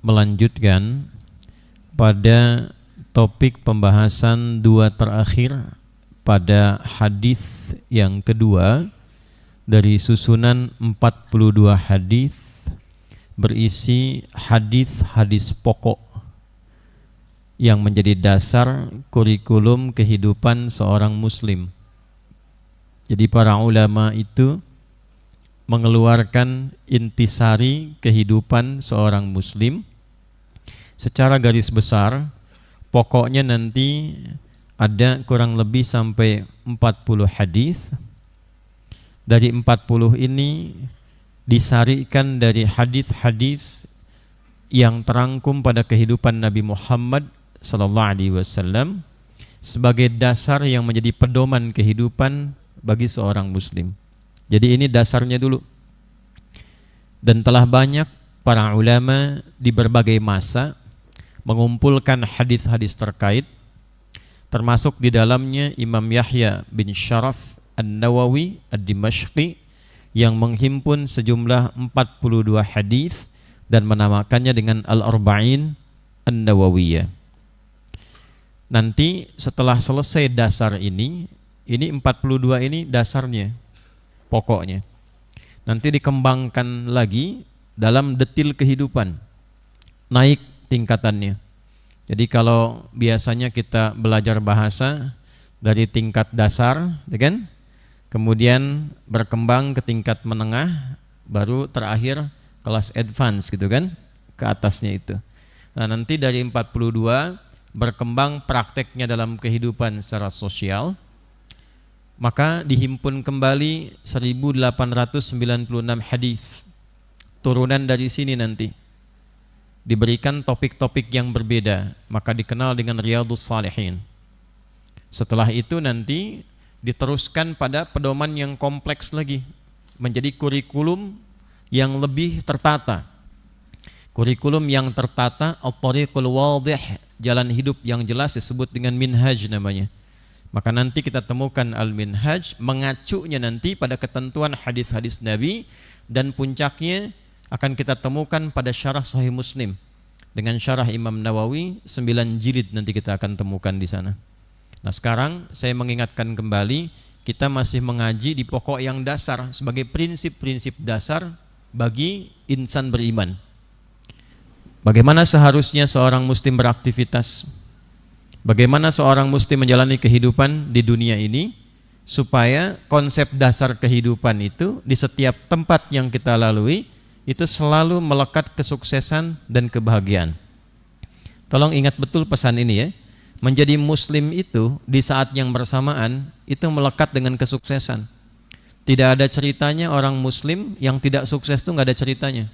melanjutkan pada topik pembahasan dua terakhir pada hadis yang kedua dari susunan 42 hadis berisi hadis-hadis pokok yang menjadi dasar kurikulum kehidupan seorang muslim. Jadi para ulama itu mengeluarkan intisari kehidupan seorang muslim secara garis besar. Pokoknya nanti ada kurang lebih sampai 40 hadis. Dari 40 ini disarikan dari hadis-hadis yang terangkum pada kehidupan Nabi Muhammad sallallahu alaihi wasallam sebagai dasar yang menjadi pedoman kehidupan bagi seorang muslim. Jadi ini dasarnya dulu. Dan telah banyak para ulama di berbagai masa mengumpulkan hadis-hadis terkait, termasuk di dalamnya Imam Yahya bin Sharaf An-Nawawi Ad-Dimashqi yang menghimpun sejumlah 42 hadis dan menamakannya dengan Al-Arba'in An-Nawawiyah. Nanti setelah selesai dasar ini 42 ini dasarnya, pokoknya. Nanti dikembangkan lagi dalam detil kehidupan, naik tingkatannya. Jadi kalau biasanya kita belajar bahasa dari tingkat dasar, kan? Kemudian berkembang ke tingkat menengah, baru terakhir kelas advance gitu kan, ke atasnya itu. Nah nanti dari 42 berkembang prakteknya dalam kehidupan secara sosial, maka dihimpun kembali 1896 hadis. Turunan dari sini nanti diberikan topik-topik yang berbeda, maka dikenal dengan Riyadhus Shalihin. Setelah itu nanti diteruskan pada pedoman yang kompleks lagi, menjadi kurikulum yang lebih tertata. Kurikulum yang tertata, at-tariqul wadih, jalan hidup yang jelas, disebut dengan minhaj namanya. Maka nanti kita temukan al-minhaj, mengacunya nanti pada ketentuan hadis-hadis Nabi, dan puncaknya akan kita temukan pada syarah Sahih Muslim dengan syarah Imam Nawawi 9 jilid, nanti kita akan temukan di sana. Nah sekarang saya mengingatkan kembali, kita masih mengaji di pokok yang dasar sebagai prinsip-prinsip dasar bagi insan beriman. Bagaimana seharusnya seorang muslim beraktivitas, bagaimana seorang muslim menjalani kehidupan di dunia ini, supaya konsep dasar kehidupan itu di setiap tempat yang kita lalui itu selalu melekat kesuksesan dan kebahagiaan. Tolong ingat betul pesan ini ya. Menjadi muslim itu di saat yang bersamaan itu melekat dengan kesuksesan. Tidak ada ceritanya orang muslim yang tidak sukses, itu nggak ada ceritanya.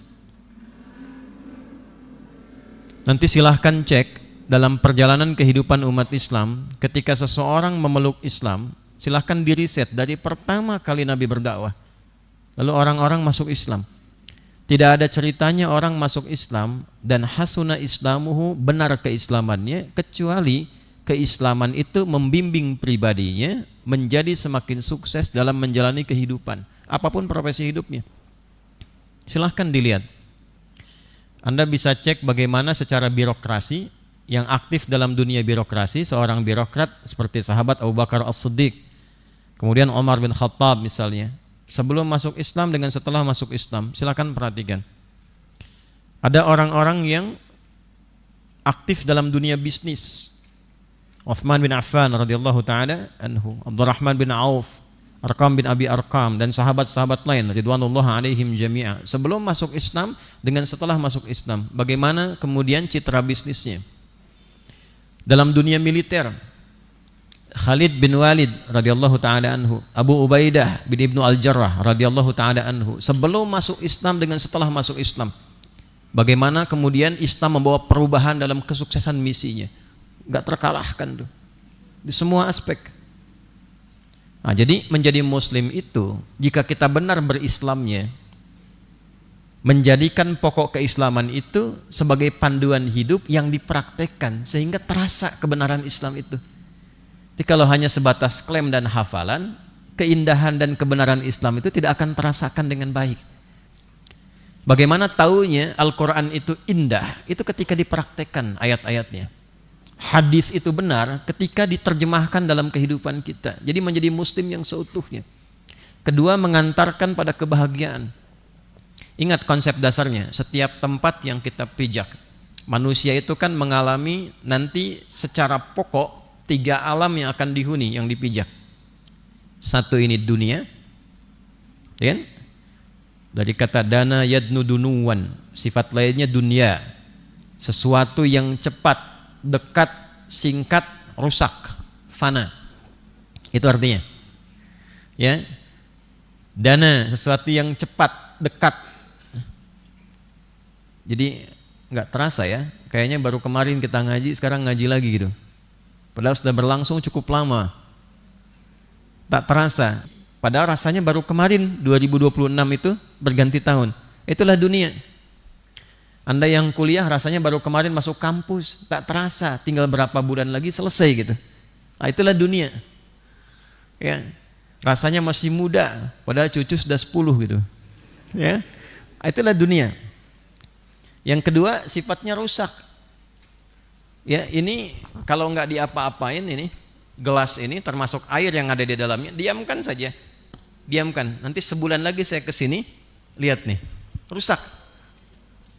Nanti silahkan cek dalam perjalanan kehidupan umat Islam, ketika seseorang memeluk Islam, silahkan diriset dari pertama kali Nabi berdakwah, lalu orang-orang masuk Islam. Tidak ada ceritanya orang masuk Islam dan hasuna islamuhu, benar keislamannya, kecuali keislaman itu membimbing pribadinya menjadi semakin sukses dalam menjalani kehidupan, apapun profesi hidupnya. Silahkan dilihat. Anda bisa cek bagaimana secara birokrasi, yang aktif dalam dunia birokrasi, seorang birokrat seperti sahabat Abu Bakar As-Siddiq, kemudian Umar bin Khattab misalnya, sebelum masuk Islam dengan setelah masuk Islam, silakan perhatikan. Ada orang-orang yang aktif dalam dunia bisnis. Uthman bin Affan radhiyallahu taala anhu, Abdurrahman bin Auf, Arqam bin Abi Arqam, dan sahabat-sahabat lain ridwanullah alaihim jami'a, sebelum masuk Islam dengan setelah masuk Islam, bagaimana kemudian citra bisnisnya. Dalam dunia militer, Khalid bin Walid radhiyallahu taala anhu, Abu Ubaidah bin Ibnu Al-Jarrah radhiyallahu taala anhu, sebelum masuk Islam dengan setelah masuk Islam, bagaimana kemudian Islam membawa perubahan dalam kesuksesan misinya. Enggak terkalahkan tuh di semua aspek. Nah, jadi menjadi muslim itu, jika kita benar berislamnya, menjadikan pokok keislaman itu sebagai panduan hidup yang dipraktekkan sehingga terasa kebenaran Islam itu. Jadi kalau hanya sebatas klaim dan hafalan, keindahan dan kebenaran Islam itu tidak akan terasakan dengan baik. Bagaimana taunya Al-Quran itu indah? Itu ketika dipraktekkan ayat-ayatnya. Hadis itu benar ketika diterjemahkan dalam kehidupan kita. Jadi menjadi muslim yang seutuhnya. Kedua, mengantarkan pada kebahagiaan. Ingat konsep dasarnya, setiap tempat yang kita pijak, manusia itu kan mengalami nanti secara pokok 3 alam yang akan dihuni, yang dipijak. Satu ini dunia, ya kan? Dari kata dana yadnu dunuwan, sifat lainnya dunia, sesuatu yang cepat, dekat, singkat, rusak, fana. Itu artinya. Ya. Dana, sesuatu yang cepat, dekat. Jadi nggak terasa ya, kayaknya baru kemarin kita ngaji, sekarang ngaji lagi gitu. Padahal sudah berlangsung cukup lama. Tak terasa. Padahal rasanya baru kemarin 2026 itu berganti tahun. Itulah dunia. Anda yang kuliah rasanya baru kemarin masuk kampus, tak terasa tinggal berapa bulan lagi selesai gitu. Nah, itulah dunia. Ya. Rasanya masih muda, padahal cucu sudah 10 gitu. Ya. Nah, itulah dunia. Yang kedua, sifatnya rusak. Ya, ini kalau nggak diapa-apain ini, gelas ini termasuk air yang ada di dalamnya, diamkan saja. Diamkan. Nanti sebulan lagi saya ke sini, lihat nih, rusak.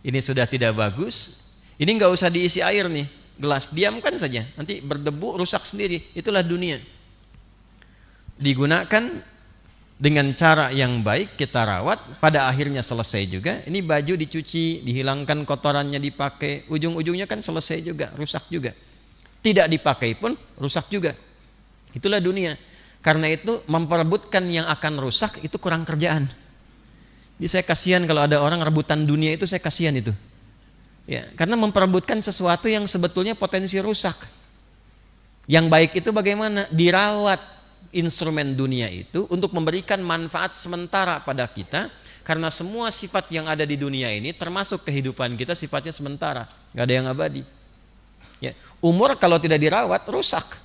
Ini sudah tidak bagus. Ini nggak usah diisi air nih, gelas, diamkan saja. Nanti berdebu, rusak sendiri. Itulah dunia. Digunakan dengan cara yang baik, kita rawat, pada akhirnya selesai juga. Ini baju dicuci, dihilangkan kotorannya, dipakai, ujung-ujungnya kan selesai juga, rusak juga. Tidak dipakai pun rusak juga. Itulah dunia. Karena itu memperebutkan yang akan rusak itu kurang kerjaan. Jadi saya kasihan kalau ada orang rebutan dunia, itu saya kasihan itu. Ya, karena memperebutkan sesuatu yang sebetulnya potensi rusak. Yang baik itu bagaimana? Dirawat instrumen dunia itu untuk memberikan manfaat sementara pada kita, karena semua sifat yang ada di dunia ini termasuk kehidupan kita sifatnya sementara, nggak ada yang abadi. Ya, umur kalau tidak dirawat rusak.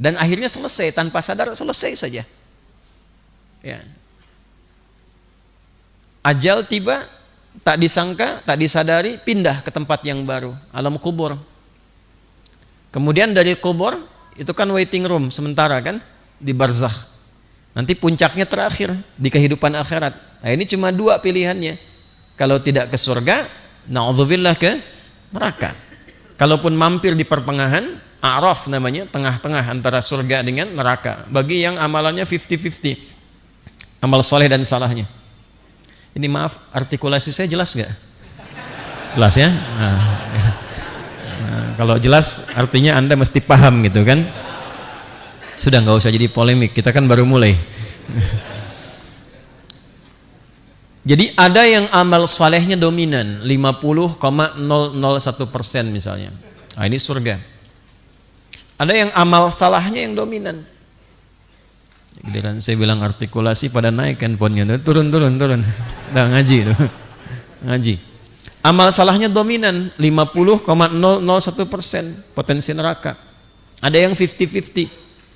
Dan akhirnya selesai, tanpa sadar selesai saja. Ya. Ajal tiba, tak disangka, tak disadari, pindah ke tempat yang baru, alam kubur. Kemudian dari kubur, itu kan waiting room sementara kan, di barzakh. Nanti puncaknya terakhir, di kehidupan akhirat. Nah, ini cuma 2 pilihannya. Kalau tidak ke surga, na'udzubillah ke neraka. Kalaupun mampir di pertengahan, A'raf namanya, tengah-tengah antara surga dengan neraka. Bagi yang amalannya 50-50, amal soleh dan salahnya. Ini maaf, artikulasi saya jelas nggak? Jelas ya? Nah, kalau jelas artinya Anda mesti paham gitu kan? Sudah, nggak usah jadi polemik, kita kan baru mulai. Jadi ada yang amal salehnya dominan 50,001% misalnya. Nah, ini surga. Ada yang amal salahnya yang dominan. Giliran saya bilang artikulasi pada naik handphonenya, turun. Udah ngaji itu. Ngaji. Amal salahnya dominan 50,001% potensi neraka. Ada yang 50-50.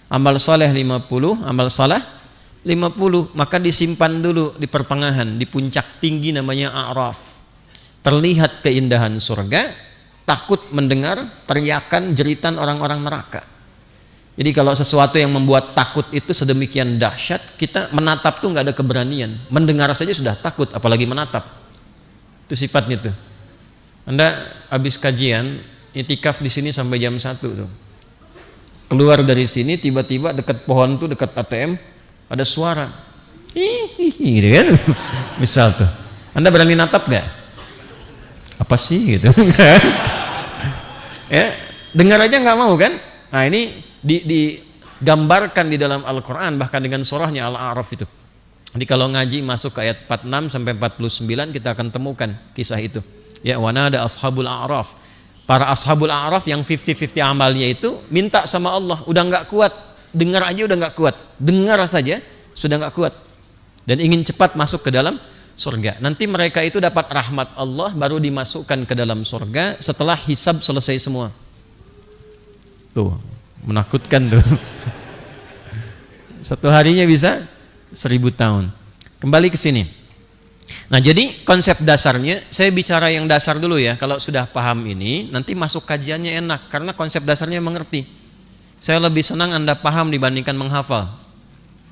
Amal saleh 50, amal salah 50. Maka disimpan dulu di pertengahan, di puncak tinggi namanya A'raf. Terlihat keindahan surga, takut mendengar teriakan jeritan orang-orang neraka. Jadi kalau sesuatu yang membuat takut itu sedemikian dahsyat, kita menatap tuh nggak ada keberanian. Mendengar saja sudah takut, apalagi menatap. Itu sifatnya tuh. Anda habis kajian, itikaf di sini sampai jam 1 tuh. Keluar dari sini tiba-tiba dekat pohon tuh, dekat ATM ada suara. Gitu kan? Misal tuh. Anda berani natap nggak? Apa sih gitu? Ya, dengar aja nggak mau kan? Nah, ini digambarkan di dalam Al-Quran, bahkan dengan surahnya Al-A'raf itu. Jadi kalau ngaji masuk ke ayat 46 sampai 49 kita akan temukan kisah itu. Ya, wana ada ashabul A'raf. Para ashabul A'raf yang 50-50 amalnya itu minta sama Allah, udah nggak kuat, dengar aja udah nggak kuat, dengar saja sudah nggak kuat, dan ingin cepat masuk ke dalam surga. Nanti mereka itu dapat rahmat Allah, baru dimasukkan ke dalam surga setelah hisab selesai semua. Tuh, menakutkan tuh. Satu harinya bisa 1000 tahun. Kembali ke sini. Nah, jadi konsep dasarnya, saya bicara yang dasar dulu ya. Kalau sudah paham ini, nanti masuk kajiannya enak karena konsep dasarnya mengerti. Saya lebih senang Anda paham dibandingkan menghafal.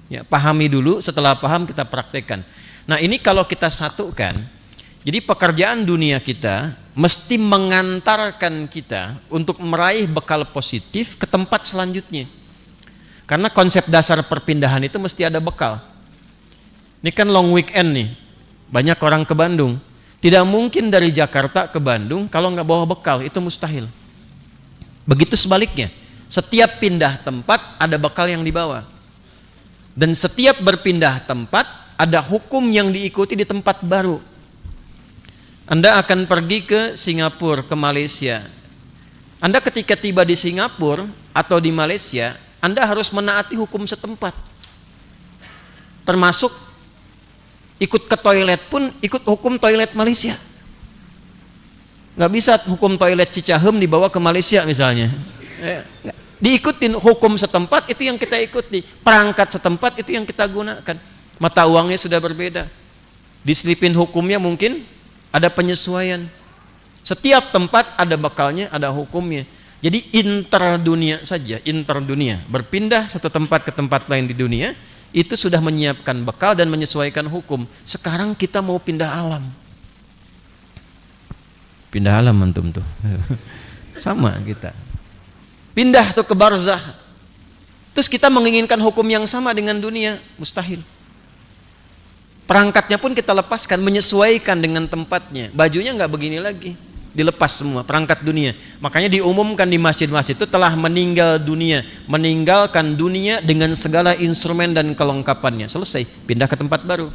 Ya, pahami dulu, setelah paham kita praktekkan. Nah, ini kalau kita satukan, jadi pekerjaan dunia kita mesti mengantarkan kita untuk meraih bekal positif ke tempat selanjutnya. Karena konsep dasar perpindahan itu mesti ada bekal. Ini kan long weekend nih. Banyak orang ke Bandung, tidak mungkin dari Jakarta ke Bandung kalau nggak bawa bekal, itu mustahil. Begitu sebaliknya, setiap pindah tempat ada bekal yang dibawa. Dan setiap berpindah tempat ada hukum yang diikuti di tempat baru. Anda akan pergi ke Singapura, ke Malaysia. Anda ketika tiba di Singapura atau di Malaysia, Anda harus menaati hukum setempat. Termasuk ikut ke toilet pun ikut hukum toilet Malaysia. Nggak bisa hukum toilet Cicahem dibawa ke Malaysia misalnya. Diikutin hukum setempat, itu yang kita ikuti. Perangkat setempat itu yang kita gunakan. Mata uangnya sudah berbeda. Diselipin hukumnya mungkin ada penyesuaian. Setiap tempat ada bekalnya, ada hukumnya. Jadi interdunia saja, interdunia. Berpindah satu tempat ke tempat lain di dunia, itu sudah menyiapkan bekal dan menyesuaikan hukum. Sekarang kita mau pindah alam. Pindah alam antum tuh. Sama kita. Pindah tuh ke barzah. Terus kita menginginkan hukum yang sama dengan dunia, mustahil. Perangkatnya pun kita lepaskan, menyesuaikan dengan tempatnya. Bajunya nggak begini lagi, dilepas semua perangkat dunia. Makanya diumumkan di masjid-masjid itu telah meninggal dunia, meninggalkan dunia dengan segala instrumen dan kelengkapannya. Selesai, pindah ke tempat baru.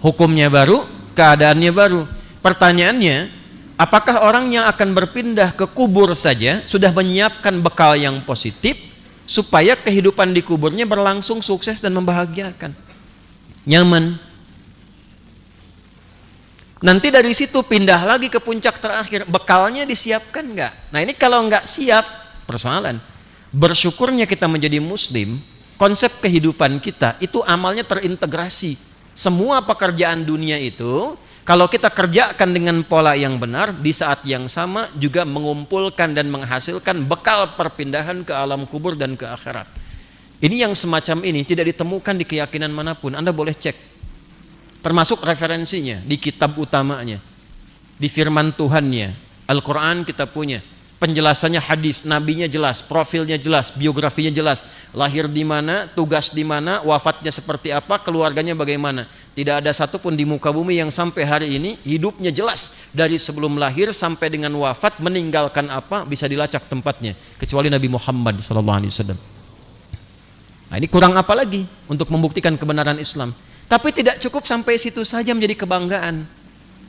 Hukumnya baru, keadaannya baru. Pertanyaannya, apakah orang yang akan berpindah ke kubur saja sudah menyiapkan bekal yang positif supaya kehidupan di kuburnya berlangsung sukses dan membahagiakan, nyaman? Nanti dari situ pindah lagi ke puncak terakhir, bekalnya disiapkan enggak? Nah ini kalau enggak siap, persoalan. Bersyukurnya kita menjadi muslim, konsep kehidupan kita itu amalnya terintegrasi. Semua pekerjaan dunia itu, kalau kita kerjakan dengan pola yang benar, di saat yang sama juga mengumpulkan dan menghasilkan bekal perpindahan ke alam kubur dan ke akhirat. Ini yang semacam ini tidak ditemukan di keyakinan manapun, Anda boleh cek. Termasuk referensinya di kitab utamanya, di firman Tuhannya, Al-Quran kita punya, penjelasannya hadis, nabinya jelas, profilnya jelas, biografinya jelas, lahir di mana, tugas di mana, wafatnya seperti apa, keluarganya bagaimana. Tidak ada satupun di muka bumi yang sampai hari ini hidupnya jelas dari sebelum lahir sampai dengan wafat, meninggalkan apa bisa dilacak tempatnya, kecuali Nabi Muhammad SAW. Nah ini kurang apa lagi untuk membuktikan kebenaran Islam? Tapi tidak cukup sampai situ saja menjadi kebanggaan.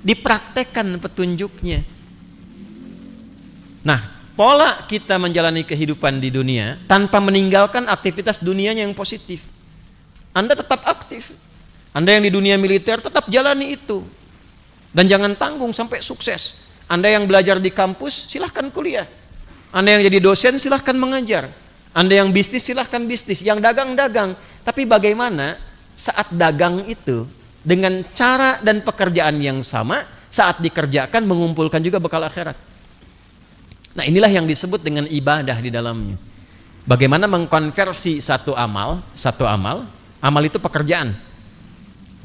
Dipraktekkan petunjuknya. Nah, pola kita menjalani kehidupan di dunia tanpa meninggalkan aktivitas dunianya yang positif. Anda tetap aktif. Anda yang di dunia militer tetap jalani itu. Dan jangan tanggung sampai sukses. Anda yang belajar di kampus, silahkan kuliah. Anda yang jadi dosen, silahkan mengajar. Anda yang bisnis, silahkan bisnis. Yang dagang-dagang. Tapi bagaimana saat dagang itu dengan cara dan pekerjaan yang sama, saat dikerjakan mengumpulkan juga bekal akhirat. Nah inilah yang disebut dengan ibadah di dalamnya. Bagaimana mengkonversi satu amal, amal itu pekerjaan.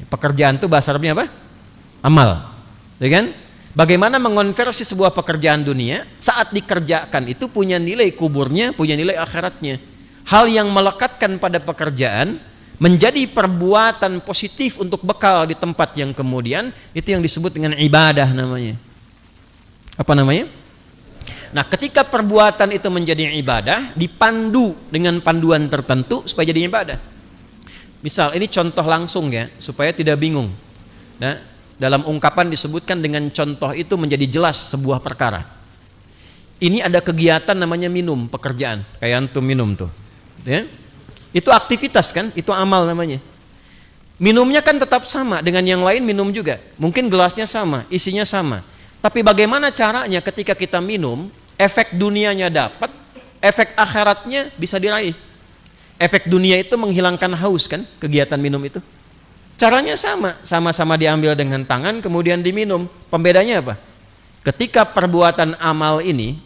Pekerjaan itu bahasa Arabnya apa? Amal, ya kan? Bagaimana mengonversi sebuah pekerjaan dunia saat dikerjakan itu punya nilai kuburnya, punya nilai akhiratnya. Hal yang melekatkan pada pekerjaan menjadi perbuatan positif untuk bekal di tempat yang kemudian, itu yang disebut dengan ibadah namanya. Apa namanya? Nah ketika perbuatan itu menjadi ibadah, dipandu dengan panduan tertentu supaya jadi ibadah. Misal ini contoh langsung ya, supaya tidak bingung. Nah, dalam ungkapan disebutkan dengan contoh itu menjadi jelas sebuah perkara. Ini ada kegiatan namanya minum, pekerjaan, kayak antum minum tuh, ya. Itu aktivitas kan, itu amal namanya. Minumnya kan tetap sama dengan yang lain minum juga. Mungkin gelasnya sama, isinya sama. Tapi bagaimana caranya ketika kita minum, efek dunianya dapat, efek akhiratnya bisa diraih. Efek dunia itu menghilangkan haus kan, kegiatan minum itu. Caranya sama, sama-sama diambil dengan tangan kemudian diminum. Pembedanya apa? Ketika perbuatan amal ini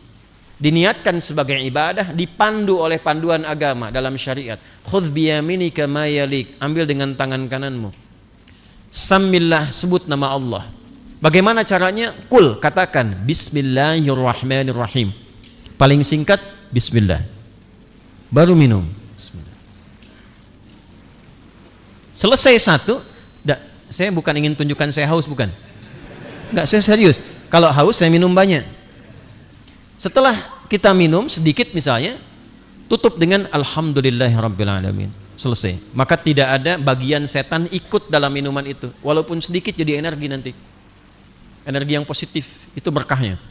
diniatkan sebagai ibadah, dipandu oleh panduan agama dalam syariat. Khudh biyaminika ma yalik, ambil dengan tangan kananmu. Samillah, sebut nama Allah. Bagaimana caranya? Kul, katakan bismillahirrahmanirrahim. Paling singkat bismillah. Baru minum. Selesai satu, saya bukan ingin tunjukkan saya haus, bukan. Enggak, saya serius. Kalau haus saya minum banyak. Setelah kita minum sedikit misalnya, tutup dengan alhamdulillahirrabbilalamin. Selesai. Maka tidak ada bagian setan ikut dalam minuman itu. Walaupun sedikit jadi energi nanti. Energi yang positif, itu berkahnya.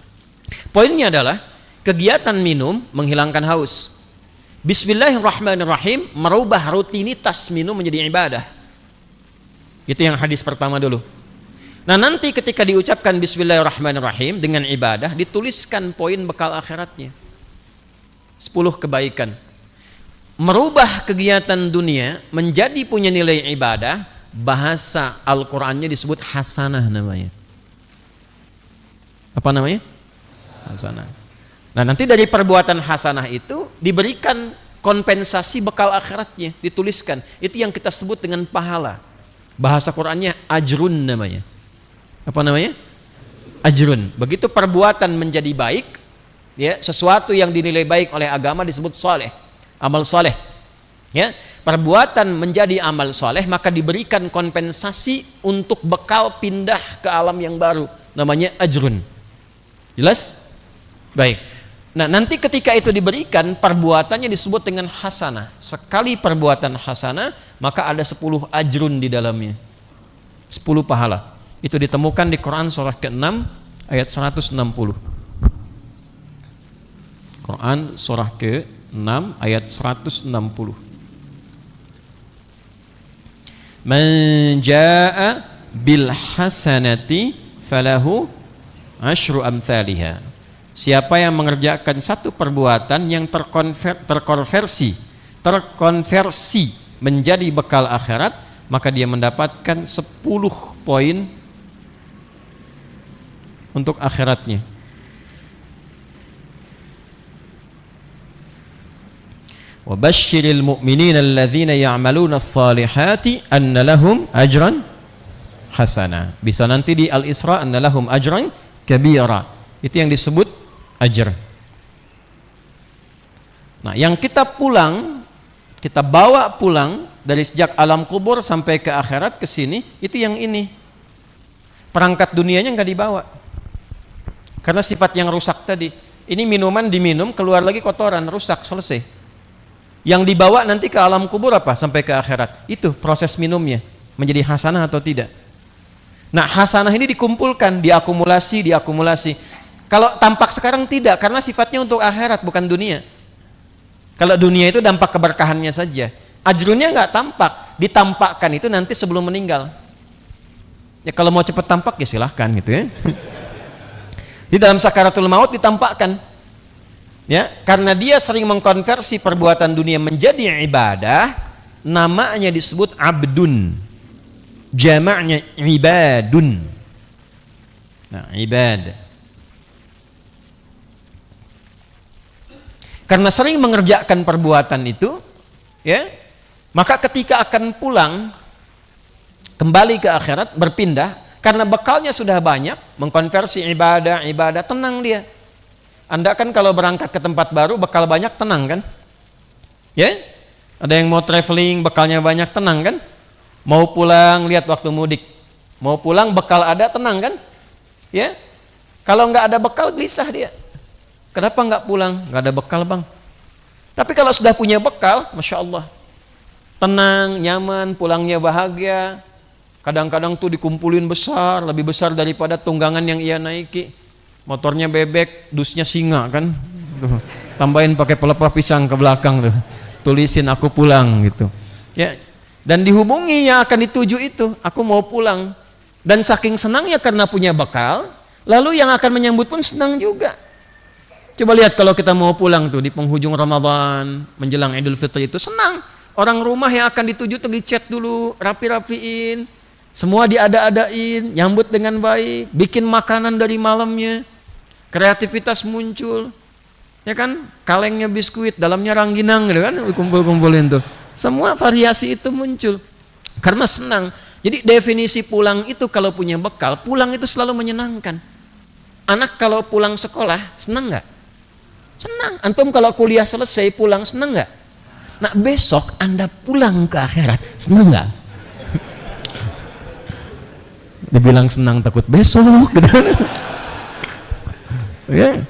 Poinnya adalah kegiatan minum menghilangkan haus. Bismillahirrahmanirrahim merubah rutinitas minum menjadi ibadah. Itu yang hadis pertama dulu. Nah, nanti ketika diucapkan bismillahirrahmanirrahim dengan ibadah, dituliskan poin bekal akhiratnya. 10 kebaikan. Merubah kegiatan dunia menjadi punya nilai ibadah, bahasa Al-Qur'annya disebut hasanah namanya. Apa namanya? Hasanah. Nah, nanti dari perbuatan hasanah itu diberikan kompensasi bekal akhiratnya, dituliskan. Itu yang kita sebut dengan pahala. Bahasa Qur'annya ajrun namanya. Apa namanya? Ajrun. Begitu perbuatan menjadi baik, ya, sesuatu yang dinilai baik oleh agama disebut soleh, amal soleh. Ya, perbuatan menjadi amal soleh, maka diberikan kompensasi untuk bekal pindah ke alam yang baru, namanya ajrun. Jelas? Baik. Nah, nanti ketika itu diberikan, perbuatannya disebut dengan hasanah. Sekali perbuatan hasanah, maka ada 10 ajrun di dalamnya. 10 pahala. Itu ditemukan di Quran surah ke-6 ayat 160. Quran surah ke-6 ayat 160. Man jaa'a bil hasanati falahu asyru amthaliha. Siapa yang mengerjakan satu perbuatan yang terkonversi menjadi bekal akhirat, maka dia mendapatkan 10 poin untuk akhiratnya. Wa basyiril mu'minina alladzina ya'maluna as-salihati anna lahum ajran hasana. Bisa nanti di Al-Isra anna lahum ajran kabira. Itu yang disebut ajr. Nah, yang kita bawa pulang dari sejak alam kubur sampai ke akhirat ke sini, itu yang ini. Perangkat dunianya nggak dibawa. Karena sifat yang rusak tadi. Ini minuman diminum, keluar lagi kotoran, rusak, selesai. Yang dibawa nanti ke alam kubur apa? Sampai ke akhirat. Itu proses minumnya. Menjadi hasanah atau tidak. Nah, hasanah ini dikumpulkan, diakumulasi. Kalau tampak sekarang tidak, karena sifatnya untuk akhirat, bukan dunia. Kalau dunia itu dampak keberkahannya saja. Ajrunnya nggak tampak, ditampakkan itu nanti sebelum meninggal. Ya kalau mau cepat tampak ya silahkan gitu ya. Di dalam sakaratul maut ditampakkan. Ya, karena dia sering mengkonversi perbuatan dunia menjadi ibadah, namanya disebut abdun. Jamaknya ibadun. Nah, ibad. Karena sering mengerjakan perbuatan itu, ya, maka ketika akan pulang kembali ke akhirat, berpindah, karena bekalnya sudah banyak, mengkonversi ibadah, tenang dia. Anda kan kalau berangkat ke tempat baru, bekal banyak, tenang kan? Ya, ada yang mau traveling, bekalnya banyak, tenang kan? Mau pulang, lihat waktu mudik, mau pulang, bekal ada, tenang kan? Ya, kalau nggak ada bekal, gelisah dia. Kenapa nggak pulang? Nggak ada bekal bang. Tapi kalau sudah punya bekal, Masya Allah, tenang, nyaman, pulangnya bahagia. Kadang-kadang tuh dikumpulin besar, lebih besar daripada tunggangan yang ia naiki. Motornya bebek, dusnya singa kan. Tambahin pakai pelepah pisang ke belakang tuh. Tulisin aku pulang gitu. Ya. Dan dihubungi yang akan dituju itu, aku mau pulang. Dan saking senangnya karena punya bekal, lalu yang akan menyambut pun senang juga. Coba lihat kalau kita mau pulang tuh di penghujung Ramadan, menjelang Idul Fitri itu senang. Orang rumah yang akan dituju tuh dicat dulu, rapi-rapiin, semua diada-adain, nyambut dengan baik, bikin makanan dari malamnya, kreativitas muncul, ya kan? Kalengnya biskuit, dalamnya rangginang, gitu kan? Kumpul-kumpulin tuh, semua variasi itu muncul karena senang. Jadi definisi pulang itu kalau punya bekal, pulang itu selalu menyenangkan. Anak kalau pulang sekolah senang nggak? Senang. Antum kalau kuliah selesai pulang senang nggak? Nah besok Anda pulang ke akhirat, senang nggak? Dibilang senang takut besok gitu. Ya.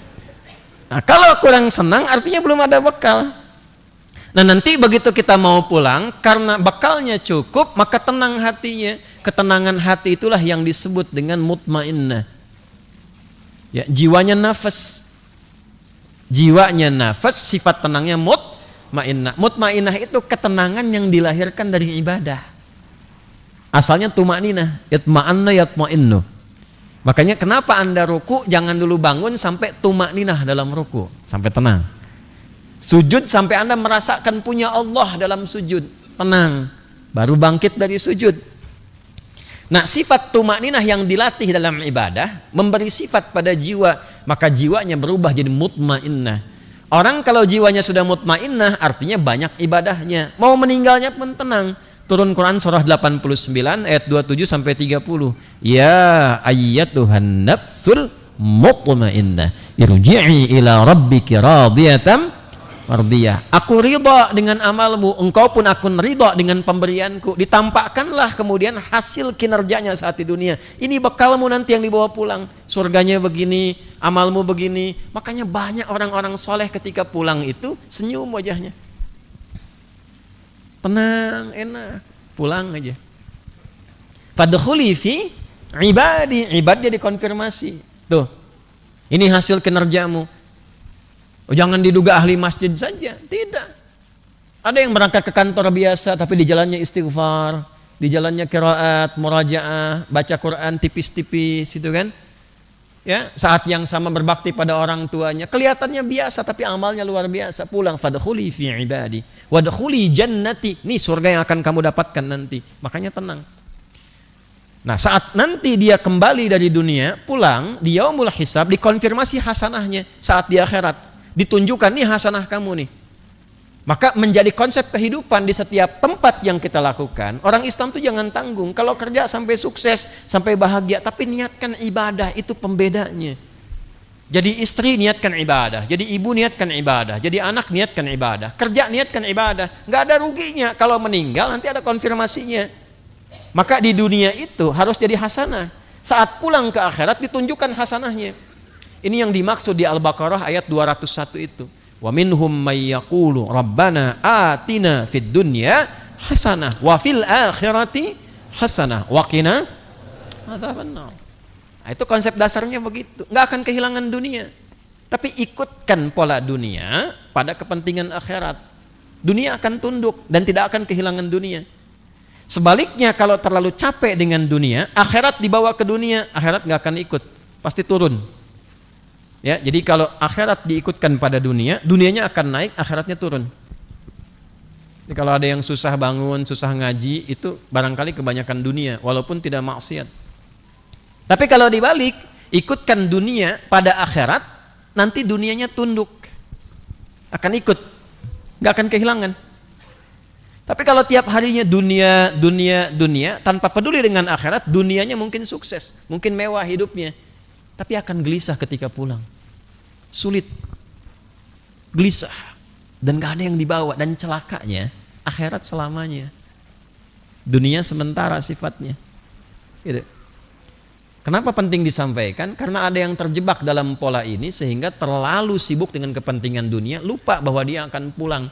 Nah kalau kurang senang artinya belum ada bekal. Nah nanti begitu kita mau pulang, karena bekalnya cukup, maka tenang hatinya. Ketenangan hati itulah yang disebut dengan mutmainnah. Ya, jiwanya nafas. Jiwanya nafas, sifat tenangnya mutmainnah. Mutmainnah itu ketenangan yang dilahirkan dari ibadah. Asalnya tumaninah, yatma'anna yatma'innu. Makanya kenapa Anda ruku jangan dulu bangun sampai tumaninah dalam ruku, sampai tenang. Sujud sampai Anda merasakan punya Allah dalam sujud, tenang, baru bangkit dari sujud. Nah sifat tumaninah yang dilatih dalam ibadah memberi sifat pada jiwa, maka jiwanya berubah jadi mutmainnah. Orang kalau jiwanya sudah mutmainnah artinya banyak ibadahnya, mau meninggalnya pun tenang. Turun Quran surah 89 ayat 27 sampai 30. Ya ayyatuhan nafsul mutmainnah irji'i ila rabbiki radiyatan mardiyah. Aku ridha dengan amalmu, engkau pun aku ridha dengan pemberianku. Ditampakkanlah kemudian hasil kinerjanya saat di dunia. Ini bekalmu nanti yang dibawa pulang. Surganya begini, amalmu begini. Makanya banyak orang-orang soleh ketika pulang itu senyum wajahnya. Tenang, enak, pulang aja. Fadkhuli fi ibadi, ibadnya dikonfirmasi. Tuh, ini hasil kinerjamu. Oh, jangan diduga ahli masjid saja, tidak. Ada yang berangkat ke kantor biasa, tapi di jalannya istighfar, di jalannya qiraat, murajaah, baca Quran tipis-tipis, itu kan? Ya, saat yang sama berbakti pada orang tuanya, kelihatannya biasa tapi amalnya luar biasa. Pulang, fadkhuli fi ibadi wadkhuli jannati, ini surga yang akan kamu dapatkan nanti. Makanya tenang. Nah saat nanti dia kembali dari dunia, pulang di yaumul hisab, dikonfirmasi hasanahnya. Saat di akhirat ditunjukkan, nih hasanah kamu nih. Maka menjadi konsep kehidupan di setiap tempat yang kita lakukan. Orang Islam tuh jangan tanggung. Kalau kerja sampai sukses, sampai bahagia, tapi niatkan ibadah, itu pembedanya. Jadi istri niatkan ibadah, jadi ibu niatkan ibadah, jadi anak niatkan ibadah, kerja niatkan ibadah. Nggak ada ruginya. Kalau meninggal nanti ada konfirmasinya. Maka di dunia itu harus jadi hasanah. Saat pulang ke akhirat ditunjukkan hasanahnya. Ini yang dimaksud di Al-Baqarah ayat 201 itu. Wa minhum may yaqulu rabbana atina fid dunya hasanah wa fil akhirati hasanah wa qina adzabannar. Nah, itu konsep dasarnya begitu. Nggak akan kehilangan dunia, tapi ikutkan pola dunia pada kepentingan akhirat. Dunia akan tunduk dan tidak akan kehilangan dunia. Sebaliknya kalau terlalu capek dengan dunia, akhirat dibawa ke dunia, akhirat nggak akan ikut, pasti turun. Ya, jadi kalau akhirat diikutkan pada dunia, dunianya akan naik, akhiratnya turun. Jadi kalau ada yang susah bangun, susah ngaji, itu barangkali kebanyakan dunia, walaupun tidak maksiat. Tapi kalau dibalik, ikutkan dunia pada akhirat, nanti dunianya tunduk, akan ikut, nggak akan kehilangan. Tapi kalau tiap harinya dunia, tanpa peduli dengan akhirat, dunianya mungkin sukses, mungkin mewah hidupnya, tapi akan gelisah ketika pulang, sulit, gelisah, dan gak ada yang dibawa. Dan celakanya akhirat selamanya, dunia sementara sifatnya gitu. Kenapa penting disampaikan? Karena ada yang terjebak dalam pola ini sehingga terlalu sibuk dengan kepentingan dunia, lupa bahwa dia akan pulang.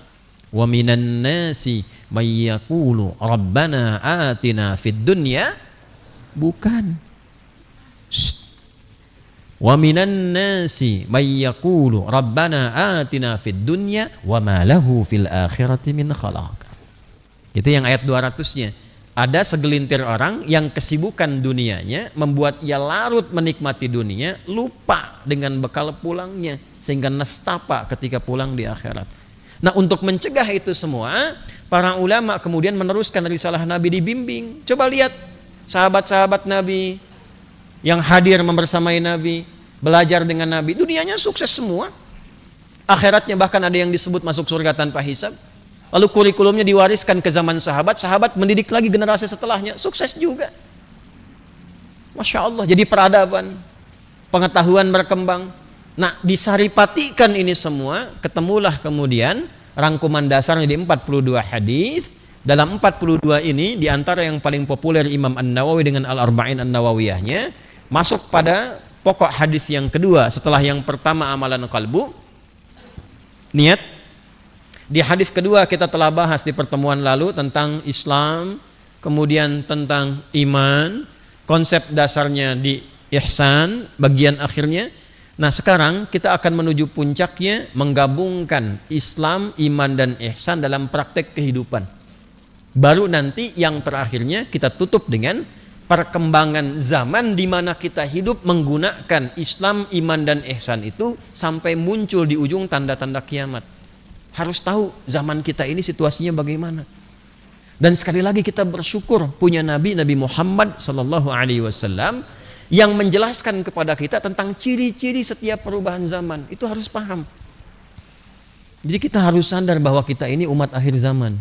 Wa minan nasi may yaqulu rabbana atina fid dunya, bukan. Wa minan nasi may yaqulu rabbana atina fid dunya wa ma lahu fil akhirati min khalaq. Itu yang ayat 200-nya. Ada segelintir orang yang kesibukan dunianya membuat ia larut menikmati dunia, lupa dengan bekal pulangnya, sehingga nestapa ketika pulang di akhirat. Nah, untuk mencegah itu semua, para ulama kemudian meneruskan risalah Nabi dibimbing. Coba lihat sahabat-sahabat Nabi yang hadir membersamai Nabi, belajar dengan Nabi, dunianya sukses semua. Akhiratnya bahkan ada yang disebut masuk surga tanpa hisab. Lalu kurikulumnya diwariskan ke zaman sahabat, sahabat mendidik lagi generasi setelahnya, sukses juga. Masya Allah, jadi peradaban, pengetahuan berkembang. Nah, disaripatikan ini semua, ketemulah kemudian rangkuman dasarnya di 42 hadis. Dalam 42 ini, di antara yang paling populer Imam An-Nawawi dengan Al-Arba'in An-Nawawiyahnya, masuk pada pokok hadis yang kedua setelah yang pertama amalan qalbu, niat. Di hadis kedua kita telah bahas di pertemuan lalu tentang Islam, kemudian tentang iman, konsep dasarnya di ihsan, bagian akhirnya. Nah, sekarang kita akan menuju puncaknya, menggabungkan Islam, iman, dan ihsan dalam praktek kehidupan. Baru nanti yang terakhirnya kita tutup dengan perkembangan zaman di mana kita hidup menggunakan Islam, iman, dan ihsan itu sampai muncul di ujung tanda-tanda kiamat. Harus tahu zaman kita ini situasinya bagaimana. Dan sekali lagi kita bersyukur punya Nabi Muhammad sallallahu alaihi wasallam yang menjelaskan kepada kita tentang ciri-ciri setiap perubahan zaman. Itu harus paham. Jadi kita harus sadar bahwa kita ini umat akhir zaman.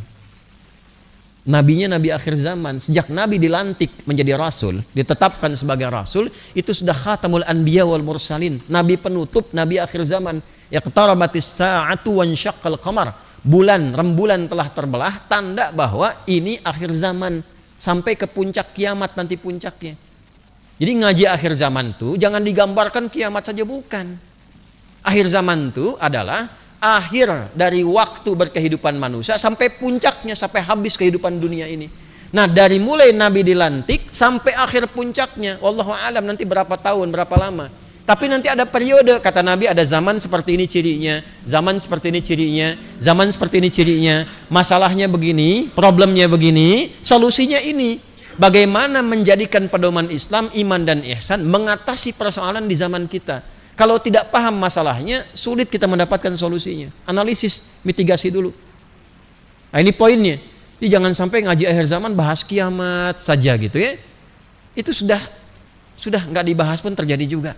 Nabinya Nabi akhir zaman. Sejak Nabi dilantik menjadi Rasul, ditetapkan sebagai Rasul, itu sudah khatamul anbiya wal mursalin. Nabi penutup, Nabi akhir zaman. Iqtarabatis sa'atu wansyaqqal qamar. Rembulan telah terbelah, tanda bahwa ini akhir zaman. Sampai ke puncak kiamat nanti puncaknya. Jadi ngaji akhir zaman itu jangan digambarkan kiamat saja, bukan. Akhir zaman itu adalah akhir dari waktu berkehidupan manusia sampai puncaknya, sampai habis kehidupan dunia ini. Nah, dari mulai Nabi dilantik sampai akhir puncaknya, wallahu alam nanti berapa tahun, berapa lama. Tapi nanti ada periode, kata Nabi, ada zaman seperti ini cirinya, zaman seperti ini cirinya, zaman seperti ini cirinya, masalahnya begini, problemnya begini, solusinya ini. Bagaimana menjadikan pedoman Islam, iman, dan ihsan mengatasi persoalan di zaman kita. Kalau tidak paham masalahnya, sulit kita mendapatkan solusinya. Analisis, mitigasi dulu. Nah, ini poinnya. Jadi jangan sampai ngaji akhir zaman bahas kiamat saja gitu ya. Itu sudah nggak dibahas pun terjadi juga.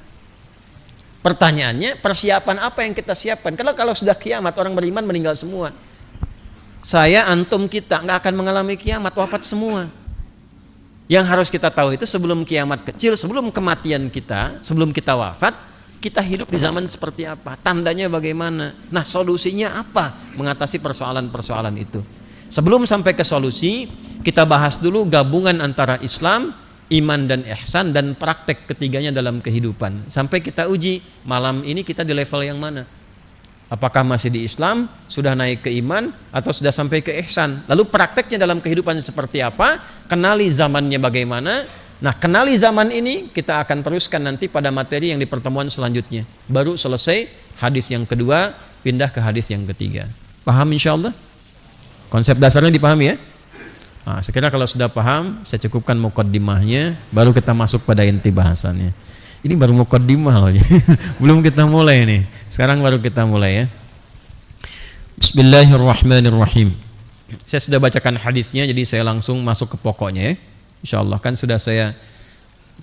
Pertanyaannya, persiapan apa yang kita siapkan? Karena kalau sudah kiamat, orang beriman meninggal semua. Saya, antum, kita nggak akan mengalami kiamat, wafat semua. Yang harus kita tahu itu sebelum kiamat kecil, sebelum kematian kita, sebelum kita wafat, kita hidup di zaman seperti apa, tandanya bagaimana, nah solusinya apa mengatasi persoalan-persoalan itu. Sebelum sampai ke solusi, kita bahas dulu gabungan antara Islam, iman, dan ihsan, dan praktek ketiganya dalam kehidupan. Sampai kita uji malam ini kita di level yang mana. Apakah masih di Islam, sudah naik ke iman, atau sudah sampai ke ihsan? Lalu prakteknya dalam kehidupan seperti apa? Kenali zamannya bagaimana? Nah, kenali zaman ini kita akan teruskan nanti pada materi yang di pertemuan selanjutnya. Baru selesai hadis yang kedua, pindah ke hadis yang ketiga. Paham insyaallah? Konsep dasarnya dipahami ya? Nah, sekiranya kalau sudah paham, saya cukupkan muqaddimahnya, baru kita masuk pada inti bahasannya. Ini baru muqaddimah loh. Belum kita mulai nih. Sekarang baru kita mulai ya. Bismillahirrahmanirrahim. Saya sudah bacakan hadisnya, jadi saya langsung masuk ke pokoknya ya. Insyaallah kan sudah saya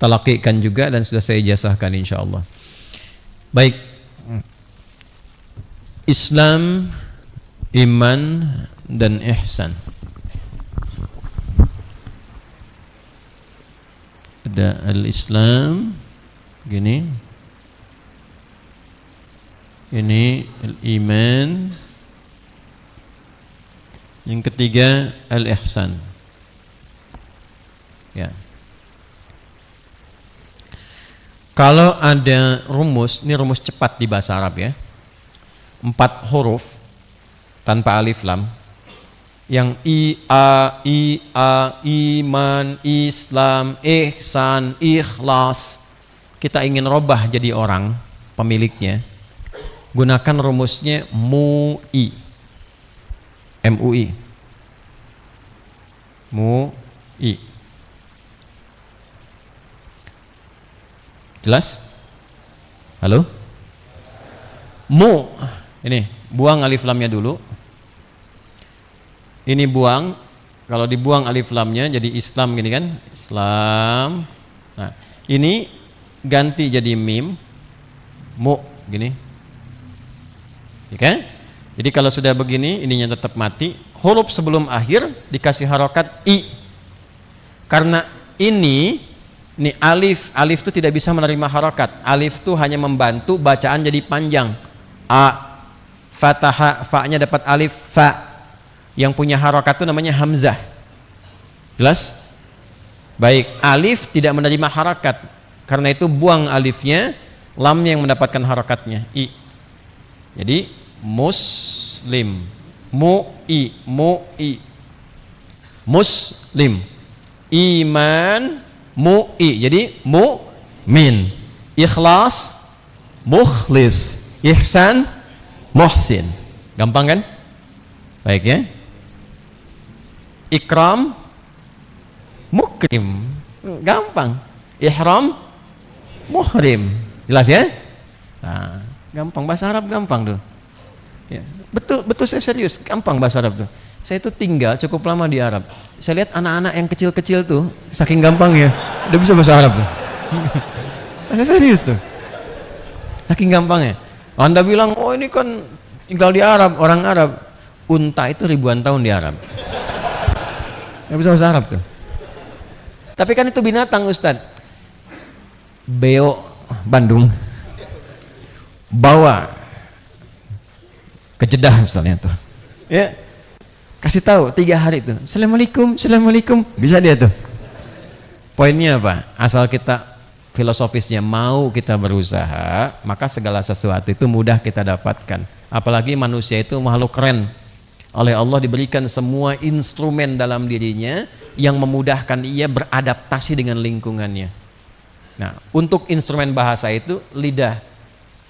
talaqikan juga dan sudah saya ijazahkan insyaallah. Baik. Islam, iman, dan ihsan. Ada al-Islam gini, ini al-iman, yang ketiga al-ihsan ya. Kalau ada rumus, ini rumus cepat di bahasa Arab ya, 4 huruf tanpa alif lam, yang iman, Islam, ihsan, ikhlas, kita ingin robah jadi orang pemiliknya, gunakan rumusnya MUI. MUI. MUI. Jelas? Halo? Mu. Ini, buang alif lamnya dulu. Ini buang, kalau dibuang alif lamnya jadi Islam gini kan, Islam. Nah, ini ganti jadi mim, mu gini. Oke? Jadi kalau sudah begini, ininya tetap mati. Huruf sebelum akhir dikasih harokat i. Karena ini alif itu tidak bisa menerima harokat. Alif itu hanya membantu bacaan jadi panjang. A, fathah, fa-nya dapat alif, fa. Yang punya harokat itu namanya hamzah. Jelas? Baik, alif tidak menerima harokat. Karena itu buang alifnya, lamnya yang mendapatkan harokatnya, i. Jadi muslim, mu'i, muslim, iman, mu'i. Jadi mu'min, ikhlas, mukhlis, ihsan, muhsin. Gampang kan? Baik ya. Ikram, mukrim. Gampang. Ihram, muhrim. Jelas ya? Nah, gampang, bahasa Arab gampang tuh. Ya, betul saya serius, gampang bahasa Arab tuh. Saya itu tinggal cukup lama di Arab. Saya lihat anak-anak yang kecil-kecil tuh saking gampangnya udah bisa bahasa Arab tuh. Saya serius tuh. Saking gampangnya. Anda bilang, "Oh, ini kan tinggal di Arab, orang Arab." Unta itu ribuan tahun di Arab. Nggak bisa bahasa Arab tuh. Tapi kan itu binatang, Ustadz. Beo Bandung bawa ke Jeddah misalnya tuh, ya kasih tahu 3 hari tuh, assalamualaikum, bisa dia tuh. Poinnya apa? Asal kita filosofisnya mau kita berusaha, maka segala sesuatu itu mudah kita dapatkan. Apalagi manusia itu makhluk keren. Oleh Allah diberikan semua instrumen dalam dirinya yang memudahkan ia beradaptasi dengan lingkungannya. Nah, untuk instrumen bahasa itu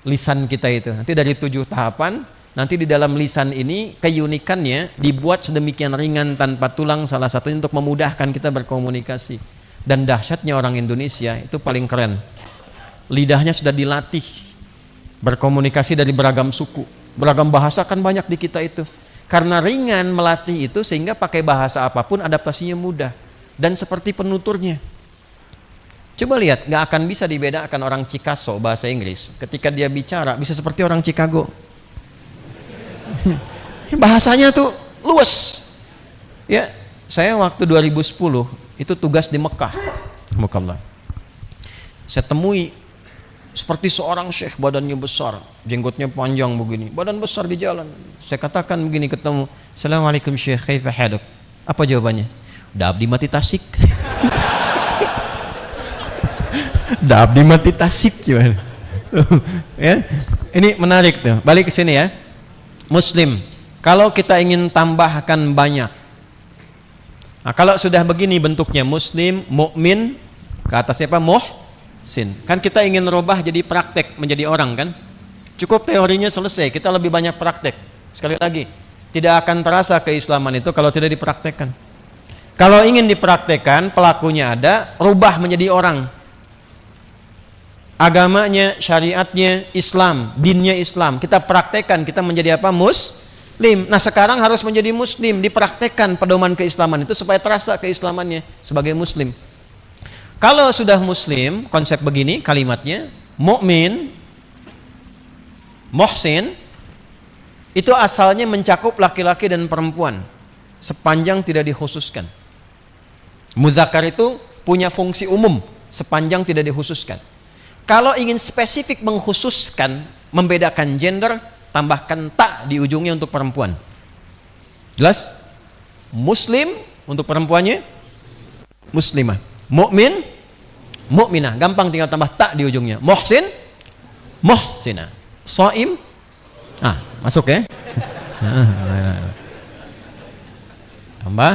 lisan kita itu. Nanti dari 7 tahapan, nanti di dalam lisan ini keunikannya dibuat sedemikian ringan tanpa tulang, salah satunya untuk memudahkan kita berkomunikasi. Dan dahsyatnya orang Indonesia itu paling keren. Lidahnya sudah dilatih berkomunikasi dari beragam suku. Beragam bahasa kan banyak di kita itu. Karena ringan melatih itu sehingga pakai bahasa apapun adaptasinya mudah. Dan seperti penuturnya. Coba lihat, nggak akan bisa dibedakan orang Chicago bahasa Inggris. Ketika dia bicara bisa seperti orang Chicago. Bahasanya tuh luas. Ya, saya waktu 2010 itu tugas di Mekah. Mekah. Saya temui seperti seorang syekh, badannya besar, jenggotnya panjang begini, badan besar di jalan. Saya katakan begini ketemu, "Assalamualaikum syekh, kaifa haluk?" Apa jawabannya? "Dabdi mati tasik." Dabdi mati tasik gimana? Ya, ini menarik tuh. Balik ke sini ya. Muslim. Kalau kita ingin tambahkan banyak. Nah, kalau sudah begini bentuknya muslim, mukmin, ke atasnya apa? Muhsin. Kan kita ingin rubah jadi praktek menjadi orang kan? Cukup teorinya selesai, kita lebih banyak praktek. Sekali lagi, tidak akan terasa keislaman itu kalau tidak dipraktekkan. Kalau ingin dipraktekkan, pelakunya ada, rubah menjadi orang. Agamanya, syariatnya Islam, dinnya Islam. Kita praktekkan, kita menjadi apa? Muslim. Nah, sekarang harus menjadi muslim, dipraktekkan pedoman keislaman itu supaya terasa keislamannya sebagai muslim. Kalau sudah muslim, konsep begini kalimatnya, mukmin, muhsin, itu asalnya mencakup laki-laki dan perempuan sepanjang tidak dikhususkan. Mudzakkar itu punya fungsi umum sepanjang tidak dikhususkan. Kalau ingin spesifik mengkhususkan, membedakan gender, tambahkan ta di ujungnya untuk perempuan. Jelas? Muslim untuk perempuannya muslimah. Mukmin, mukminah. Gampang, tinggal tambah ta di ujungnya. Muhsin, muhsinah. Shaim, masuk ya. Tambah.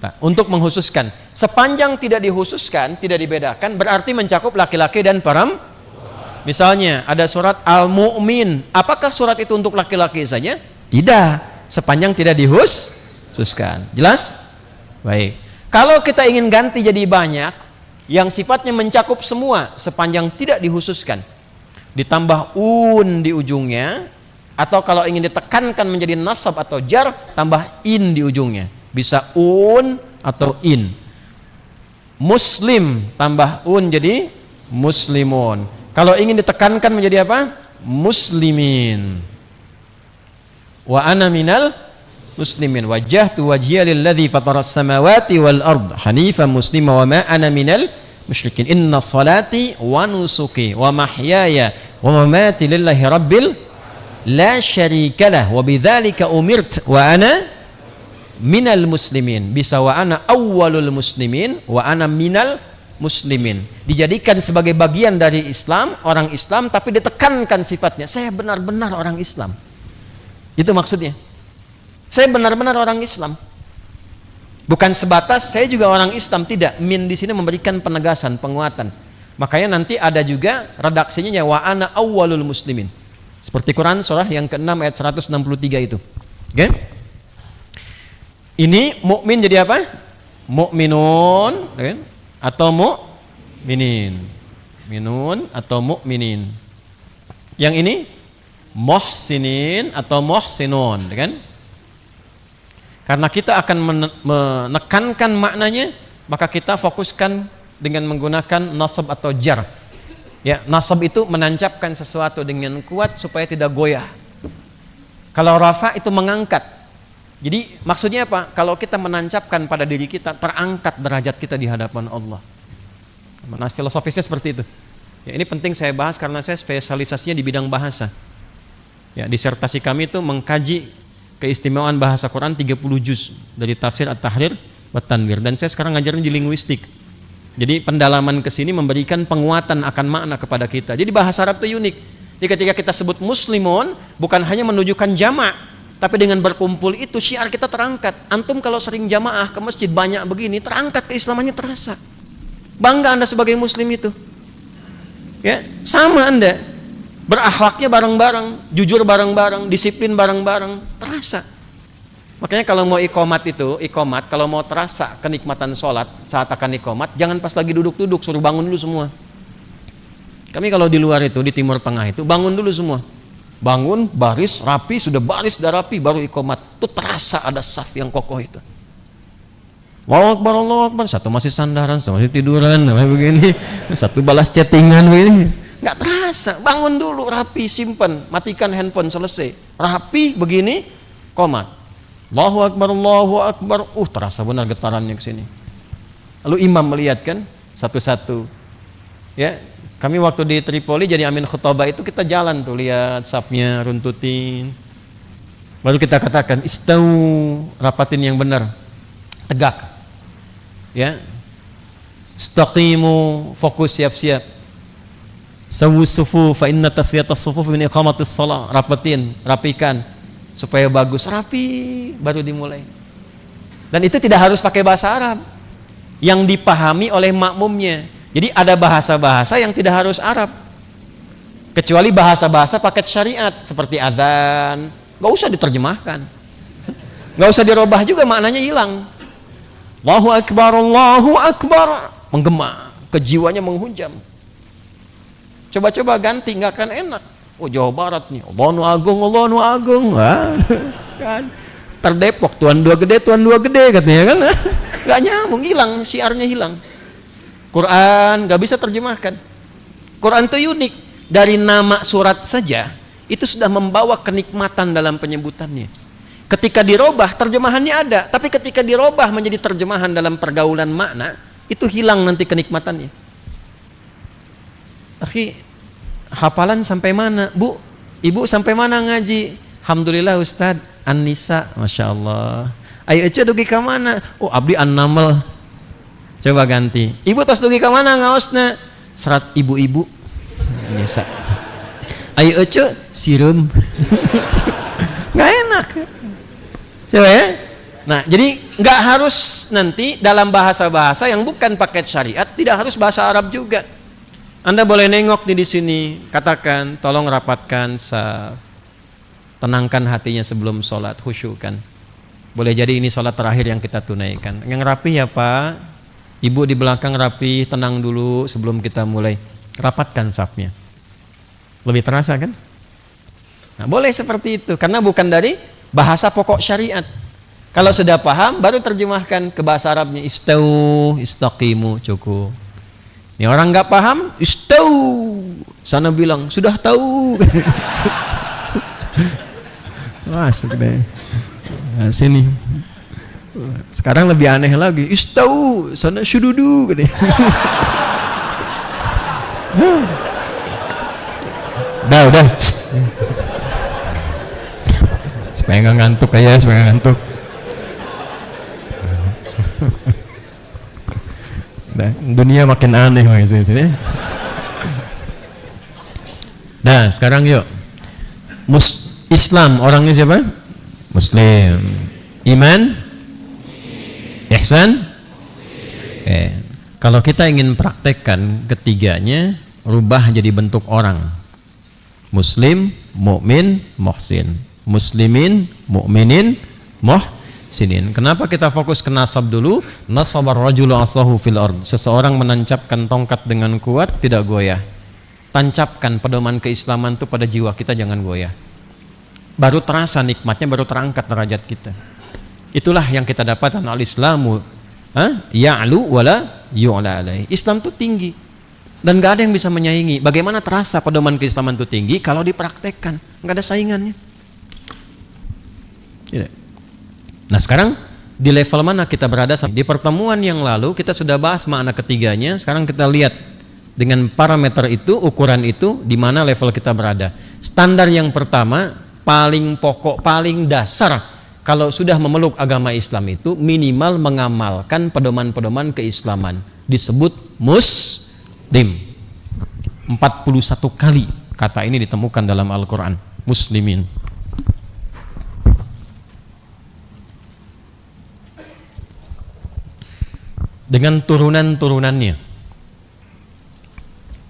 Nah, untuk mengkhususkan, sepanjang tidak dikhususkan, tidak dibedakan, berarti mencakup laki-laki dan perempuan. Misalnya ada surat Al-Mu'min, apakah surat itu untuk laki-laki saja? Tidak, sepanjang tidak dikhususkan. Jelas? Baik. Kalau kita ingin ganti jadi banyak, yang sifatnya mencakup semua, sepanjang tidak dikhususkan, ditambah di ujungnya, Atau kalau ingin ditekankan menjadi nasab atau jar, tambah in di ujungnya. Bisa un atau in. Muslim tambah un jadi muslimun. Kalau ingin ditekankan menjadi apa? Muslimin. Wa ana minal muslimin. Wajjahtu wajhiya lilladzi fataras samawati wal ard hanifan muslima wa ma ana minal musyrikin. Inna salati wa nusuki wa mahyaya wa mamati lillahi rabbil la syarikalah wa bidzalika umirt wa ana minal muslimin. Bisa wa ana awwalul muslimin wa ana minal muslimin. Dijadikan sebagai bagian dari Islam, orang Islam, tapi ditekankan sifatnya. Saya benar-benar orang Islam. Itu maksudnya. Saya benar-benar orang Islam. Bukan sebatas saya juga orang Islam, tidak. Min di sini memberikan penegasan, penguatan. Makanya nanti ada juga redaksinya wa ana awwalul muslimin. Seperti Quran surah yang ke-6 ayat 163 itu. Oke? Okay? Ini mukmin jadi apa? Mukminun, okay? Atau mukminin. Minun atau mukminin. Yang ini muhsinin atau muhsinun, kan? Karena kita akan menekankan maknanya, maka kita fokuskan dengan menggunakan nasab atau jar. Ya, nasab itu menancapkan sesuatu dengan kuat supaya tidak goyah. Kalau rafa itu mengangkat. Jadi maksudnya apa? Kalau kita menancapkan pada diri kita, terangkat derajat kita di hadapan Allah. Nah, filosofisnya seperti itu. Ya, ini penting saya bahas karena saya spesialisasinya di bidang bahasa. Ya, disertasi kami itu mengkaji keistimewaan bahasa Quran 30 juz dari tafsir At-Tahrir wa Tanwir, dan saya sekarang ngajarin di linguistik. Jadi pendalaman ke sini memberikan penguatan akan makna kepada kita. Jadi bahasa Arab itu unik. Jadi ketika kita sebut muslimun bukan hanya menunjukkan jamak, tapi dengan berkumpul itu syiar kita terangkat. Antum kalau sering jamaah ke masjid banyak begini, terangkat keislamannya terasa. Bangga Anda sebagai muslim itu. Ya, sama Anda. Berakhlaknya bareng-bareng, jujur bareng-bareng, disiplin bareng-bareng, terasa. Makanya kalau mau ikomat, kalau mau terasa kenikmatan sholat saat akan ikomat, jangan pas lagi duduk-duduk, suruh bangun dulu semua. Kami kalau di luar itu, di Timur Tengah itu, bangun dulu semua. Bangun, baris, rapi, sudah baris, sudah rapi, baru ikomat. Itu terasa ada saf yang kokoh itu. Allahu Akbar, Allahu Akbar. Satu masih sandaran, satu masih tiduran, begini. Satu balas chattingan begini. Nggak terasa. Bangun dulu, rapi, simpan, matikan handphone, selesai. Rapi, begini, komat. Allahu Akbar, Allahu Akbar. Terasa benar getarannya ke sini. Lalu imam melihat kan, satu-satu. Ya. Kami waktu di Tripoli jadi amin khutbah itu kita jalan tuh lihat sapnya runtutin. Baru kita katakan istau, rapatin yang benar. Tegak. Ya. Istaqimu, fokus siap-siap. Sawu sufu fa inna tasfiyatas sufuf min iqamatis shalah. Rapatin, rapikan supaya bagus, rapi baru dimulai. Dan itu tidak harus pakai bahasa Arab. Yang dipahami oleh makmumnya. Jadi ada bahasa-bahasa yang tidak harus Arab, kecuali bahasa-bahasa paket syariat seperti adzan, nggak usah diterjemahkan, nggak usah dirubah juga, maknanya hilang. Allahu Akbar, menggema, kejiwanya menghujam. Coba-coba ganti, nggak akan enak. Oh Jawa Barat nih, Allahu Agung, kan? Terdepok, Tuan dua gede katanya kan, nggak nyambung, hilang, syiarnya hilang. Quran gak bisa terjemahkan. Quran itu unik. Dari nama surat saja itu sudah membawa kenikmatan dalam penyebutannya. Ketika dirobah terjemahannya ada, tapi ketika dirobah menjadi terjemahan dalam pergaulan makna, itu hilang nanti kenikmatannya. Akhi, hafalan sampai mana? Bu, ibu sampai mana ngaji? Alhamdulillah Ustaz, An-Nisa, Masya Allah. Ayo aja dugi ke mana? Oh abdi An-Naml. Coba ganti. Ibu tos dugi ke mana ngaosna? Serat ibu-ibu. Nisa. Ayo aja sirum. Nggak enak. Coba ya. Nah, jadi nggak harus nanti dalam bahasa-bahasa yang bukan paket syariat, tidak harus bahasa Arab juga. Anda boleh nengok di sini, katakan, tolong rapatkan saf. Tenangkan hatinya sebelum sholat, khusyukkan. Boleh jadi ini sholat terakhir yang kita tunaikan. Yang rapi ya Pak. Ibu di belakang rapi, tenang dulu sebelum kita mulai. Rapatkan safnya. Lebih terasa kan? Nah, boleh seperti itu karena bukan dari bahasa pokok syariat. Kalau sudah paham baru terjemahkan ke bahasa Arabnya, istau, istaqimu, cukup. Ini orang nggak paham, istau, sana bilang sudah tahu. Masuk deh. Nah, sini. Sekarang lebih aneh lagi, istau, sana syududu. Udah. Supaya nggak ngantuk aja, supaya nggak ngantuk. Nah, dunia makin aneh maksudnya. Nah, sekarang yuk. Islam orangnya siapa? Muslim. Iman? Ihsan? Kalau kita ingin praktekkan ketiganya, rubah jadi bentuk orang. Muslim, mukmin, muhsin. Muslimin, mukminin, muhsinin. Kenapa kita fokus ke nasab dulu? Nasabar rajulu asahu fil ard. Seseorang menancapkan tongkat dengan kuat, tidak goyah. Tancapkan pedoman keislaman itu pada jiwa kita, jangan goyah. Baru terasa nikmatnya, baru terangkat derajat kita. Itulah yang kita dapatkan al-Islamu ya'lu wala yu'la alaihi. Islam itu tinggi dan gak ada yang bisa menyaingi. Bagaimana terasa pedoman keislaman itu tinggi kalau dipraktekkan, gak ada saingannya. Nah, sekarang di level mana kita berada? Di pertemuan yang lalu kita sudah bahas makna ketiganya. Sekarang kita lihat dengan parameter itu, ukuran itu, di mana level kita berada. Standar yang pertama, paling pokok, paling dasar, kalau sudah memeluk agama Islam itu minimal mengamalkan pedoman-pedoman keislaman. Disebut muslim. 41 kali kata ini ditemukan dalam Al-Quran. Muslimin. Dengan turunan-turunannya.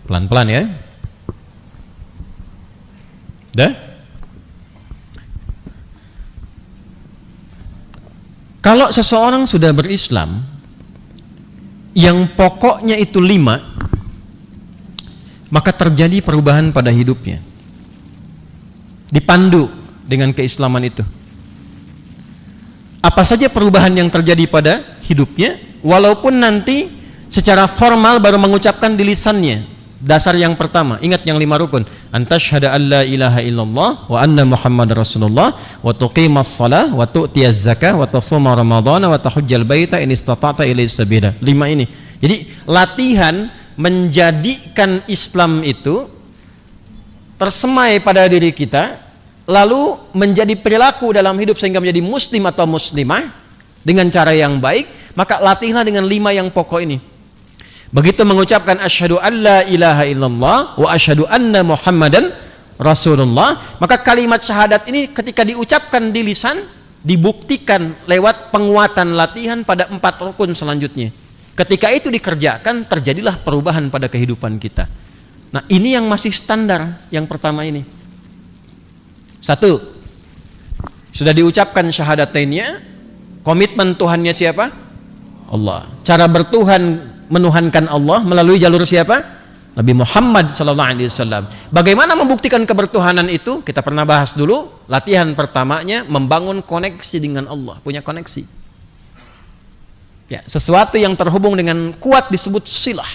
Pelan-pelan ya. Dah? Kalau seseorang sudah berislam yang pokoknya itu 5, maka terjadi perubahan pada hidupnya. Dipandu dengan keislaman itu. Apa saja perubahan yang terjadi pada hidupnya, walaupun nanti secara formal baru mengucapkan di lisannya. Dasar yang pertama, ingat yang 5 rukun. Antasyhada an la ilaha illallah wa anna Muhammadar Rasulullah wa tuqimas shalah wa tu'tiyaz zakah wa tasuma ramadhana wa tahujjal baita in istata'ta ilaihi sabila. 5 ini. Jadi latihan menjadikan Islam itu tersemai pada diri kita, lalu menjadi perilaku dalam hidup sehingga menjadi muslim atau muslimah dengan cara yang baik. Maka latihlah dengan 5 yang pokok ini. Begitu mengucapkan asyhadu an la ilaha illallah wa asyhadu anna Muhammadan Rasulullah, maka kalimat syahadat ini ketika diucapkan di lisan dibuktikan lewat penguatan latihan pada 4 rukun selanjutnya. Ketika itu dikerjakan, terjadilah perubahan pada kehidupan kita. Nah, ini yang masih standar yang pertama ini. 1, sudah diucapkan syahadatannya, komitmen Tuhannya siapa? Allah. Cara bertuhan, menuhankan Allah melalui jalur siapa? Nabi Muhammad SAW. Bagaimana membuktikan kebertuhanan itu? Kita pernah bahas dulu. Latihan pertamanya membangun koneksi dengan Allah, punya koneksi. Ya, sesuatu yang terhubung dengan kuat disebut silah.